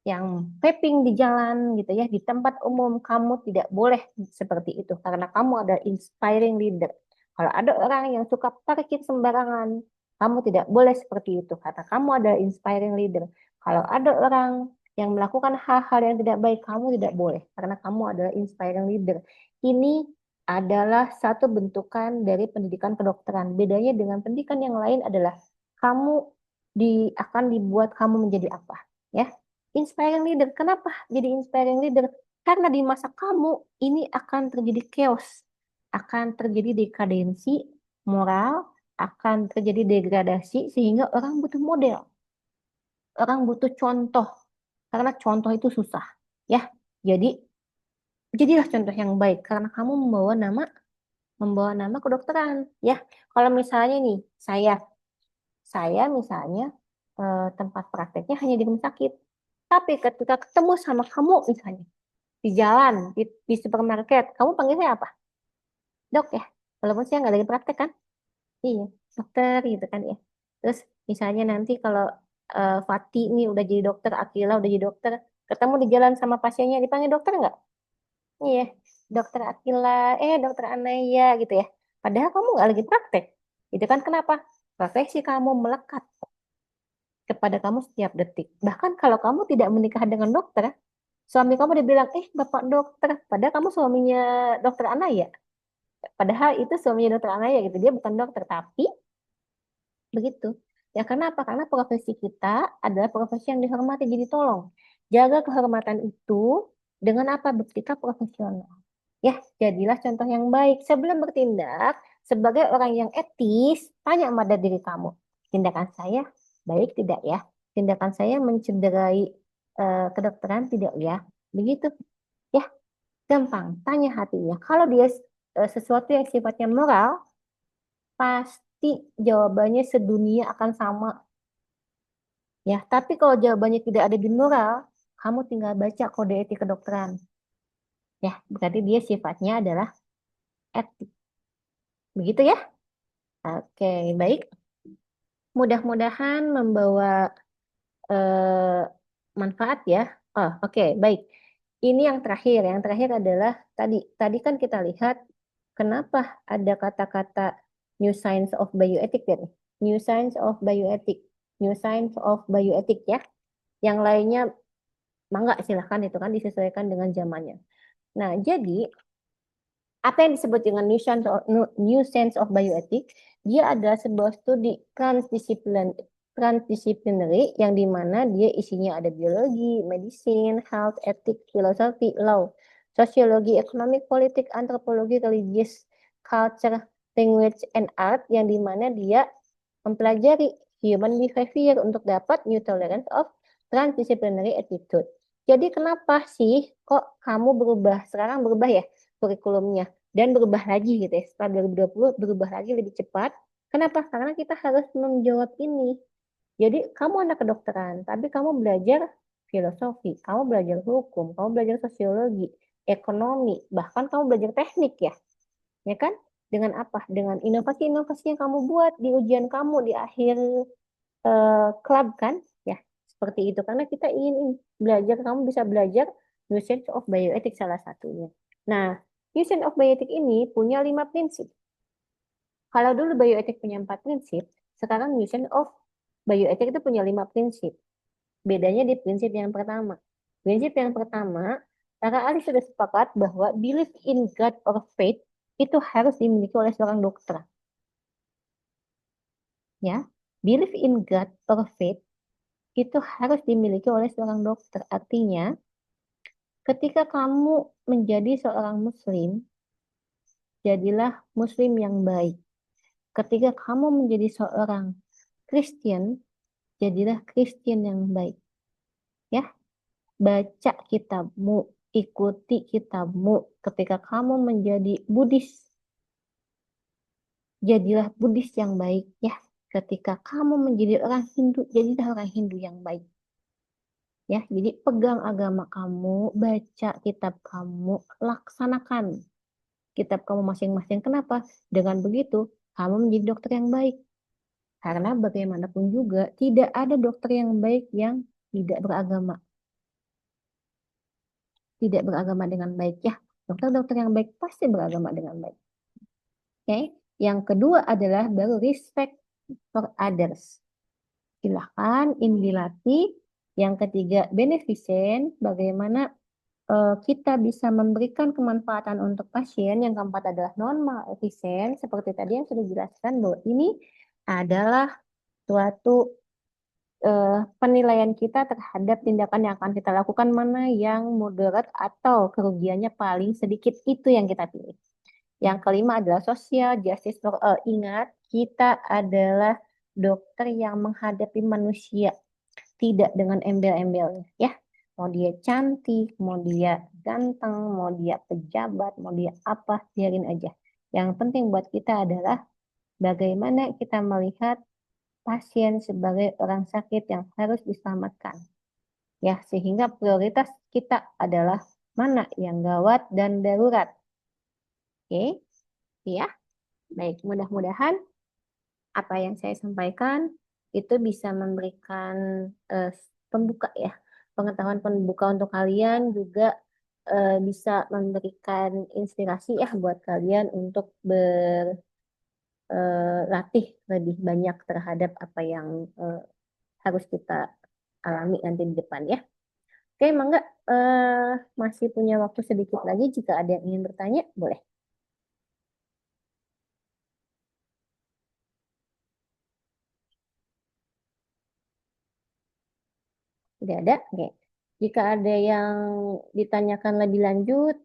yang vaping di jalan gitu ya, di tempat umum, kamu tidak boleh seperti itu karena kamu ada inspiring leader. Kalau ada orang yang suka parkir sembarangan, kamu tidak boleh seperti itu karena kamu ada inspiring leader. Kalau ada orang yang melakukan hal-hal yang tidak baik, kamu tidak boleh karena kamu adalah inspiring leader. Ini adalah satu bentukan dari pendidikan kedokteran. Bedanya dengan pendidikan yang lain adalah kamu akan dibuat kamu menjadi apa, ya? Inspiring leader. Kenapa jadi inspiring leader? Karena di masa kamu ini akan terjadi chaos, akan terjadi dekadensi moral, akan terjadi degradasi sehingga orang butuh model, orang butuh contoh. Karena contoh itu susah, ya. Jadi jadilah contoh yang baik karena kamu membawa nama kedokteran, ya. Kalau misalnya nih saya misalnya tempat prakteknya hanya di rumah sakit. Tapi ketika ketemu sama kamu misalnya di jalan, di supermarket, kamu panggil saya apa? Dok ya. Walaupun saya nggak lagi praktek kan? Iya, dokter gitu kan ya. Terus Misalnya nanti kalau Fatih nih udah jadi dokter, Akila udah jadi dokter, ketemu di jalan sama pasiennya dipanggil dokter nggak? Iya, dokter Akila, dokter Anaya gitu ya. Padahal kamu nggak lagi praktek. Itu kan kenapa? Profesi kamu melekat kepada kamu setiap detik. Bahkan kalau kamu tidak menikah dengan dokter, suami kamu dibilang, bapak dokter. Padahal kamu suaminya dokter Anaya. Padahal itu suaminya dokter Anaya gitu. Dia bukan dokter, tapi begitu. Ya karena apa? Karena profesi kita adalah profesi yang dihormati. Jadi tolong jaga kehormatan itu dengan apa? Bersikap profesional. Ya, jadilah contoh yang baik. Sebelum bertindak, sebagai orang yang etis, tanya pada diri kamu. Tindakan saya baik tidak ya? Tindakan saya mencederai kedokteran tidak ya? Begitu. Ya, gampang. Tanya hatinya. Kalau dia sesuatu yang sifatnya moral, pasti jawabannya sedunia akan sama. Ya, tapi kalau jawabannya tidak ada di moral, kamu tinggal baca kode etik kedokteran. Ya, berarti dia sifatnya adalah etik. Begitu ya? Oke, baik. Mudah-mudahan membawa eh, manfaat ya. Oh, oke, baik. Ini yang terakhir. Yang terakhir adalah tadi kan kita lihat kenapa ada kata-kata New Science of Bioethics ya. New Science of Bioethics. New Science of Bioethics ya. Yang lainnya mangga silahkan itu kan disesuaikan dengan zamannya. Nah, jadi apa yang disebut dengan New Sense of Bioethics, dia adalah sebuah studi transdisciplinary yang dimana dia isinya ada biologi, medicine, health, ethics, filosofi, law, sosiologi, ekonomi, politik, antropologi, religious, culture, language, and art yang dimana dia mempelajari human behavior untuk dapat new tolerance of transdisciplinary attitude. Jadi kenapa sih kok kamu berubah? Sekarang berubah ya kurikulumnya dan berubah lagi gitu ya. Setelah 2020 berubah lagi lebih cepat. Kenapa? Karena kita harus menjawab ini. Jadi kamu anak kedokteran, tapi kamu belajar filosofi, kamu belajar hukum, kamu belajar sosiologi, ekonomi, bahkan kamu belajar teknik ya. Ya kan? Dengan apa? Dengan inovasi-inovasi yang kamu buat di ujian kamu di akhir club kan? Ya, seperti itu. Karena kita ingin belajar, kamu bisa belajar Nuisance of Bioethics salah satunya. Nah, Nuisance of Bioethics ini punya 5 prinsip. Kalau dulu bioetik punya 4 prinsip, sekarang Nuisance of Bioethics itu punya 5 prinsip. Bedanya di prinsip yang pertama. Prinsip yang pertama, para ahli sudah sepakat bahwa belief in God or faith itu harus dimiliki oleh seorang dokter. Ya, belief in God or faith itu harus dimiliki oleh seorang dokter. Artinya, ketika kamu menjadi seorang muslim, jadilah muslim yang baik. Ketika kamu menjadi seorang Kristen, jadilah Kristen yang baik. Ya, baca kitabmu, ikuti kitabmu. Ketika kamu menjadi Buddhis, jadilah Buddhis yang baik. Ya, ketika kamu menjadi orang Hindu, jadilah orang Hindu yang baik. Ya, jadi pegang agama kamu, baca kitab kamu, laksanakan kitab kamu masing-masing. Kenapa? Dengan begitu, kamu menjadi dokter yang baik. Karena bagaimanapun juga, tidak ada dokter yang baik yang tidak beragama. Tidak beragama dengan baik. Ya, dokter-dokter yang baik pasti beragama dengan baik. Oke. Yang kedua adalah baru respect for others. Silahkan ini dilatih. Yang ketiga, beneficent. Bagaimana kita bisa memberikan kemanfaatan untuk pasien. Yang keempat adalah non-efisien. Seperti tadi yang sudah dijelaskan bahwa ini adalah suatu penilaian kita terhadap tindakan yang akan kita lakukan mana yang moderat atau kerugiannya paling sedikit, itu yang kita pilih. Yang kelima adalah social justice for all. Ingat, kita adalah dokter yang menghadapi manusia, tidak dengan embel-embelnya ya. Mau dia cantik, mau dia ganteng, mau dia pejabat, mau dia apa, biarin aja. Yang penting buat kita adalah bagaimana kita melihat pasien sebagai orang sakit yang harus diselamatkan. Ya, sehingga prioritas kita adalah mana yang gawat dan darurat. Oke, ya. Baik, mudah-mudahan apa yang saya sampaikan itu bisa memberikan pembuka ya, pengetahuan pembuka untuk kalian juga bisa memberikan inspirasi ya buat kalian untuk berlatih lebih banyak terhadap apa yang harus kita alami nanti di depan ya. Oke, Mangga, masih punya waktu sedikit lagi. Jika ada yang ingin bertanya, boleh. Tidak ada? Oke. Jika ada yang ditanyakan lebih lanjut,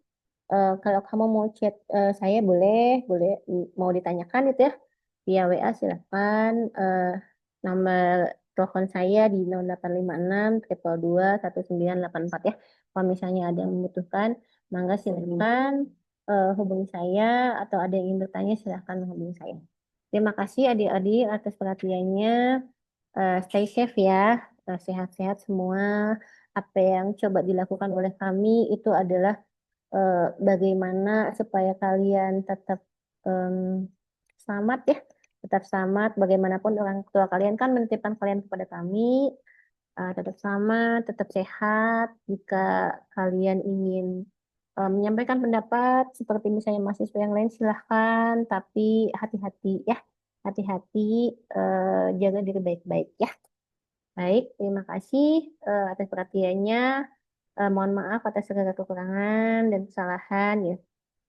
kalau kamu mau chat saya boleh, mau ditanyakan itu ya via WA silahkan. Nomor telepon saya di 0856 222 1984 ya. Kalau misalnya ada yang membutuhkan, mangga silahkan hubungi saya atau ada yang ingin bertanya silahkan menghubungi saya. Terima kasih adik-adik atas perhatiannya. Stay safe ya, sehat-sehat semua. Apa yang coba dilakukan oleh kami itu adalah bagaimana supaya kalian tetap em, selamat ya, tetap selamat. Bagaimanapun orang tua kalian kan menitipkan kalian kepada kami, tetap selamat, tetap sehat. Jika kalian ingin menyampaikan pendapat seperti misalnya mahasiswa yang lain silahkan, tapi hati-hati ya, hati-hati, jaga diri baik-baik ya. Baik, terima kasih atas perhatiannya. Mohon maaf atas segala kekurangan dan kesalahan ya.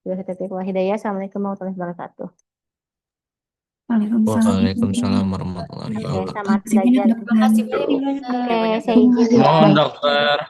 Wabillahi hidayah. Assalamualaikum warahmatullahi wabarakatuh. Waalaikumsalam. Waalaikumsalam warahmatullahi Oke, wabarakatuh. selamat Makasih banyak, belajar. dokter. Oke, saya izin. Mohon dokter.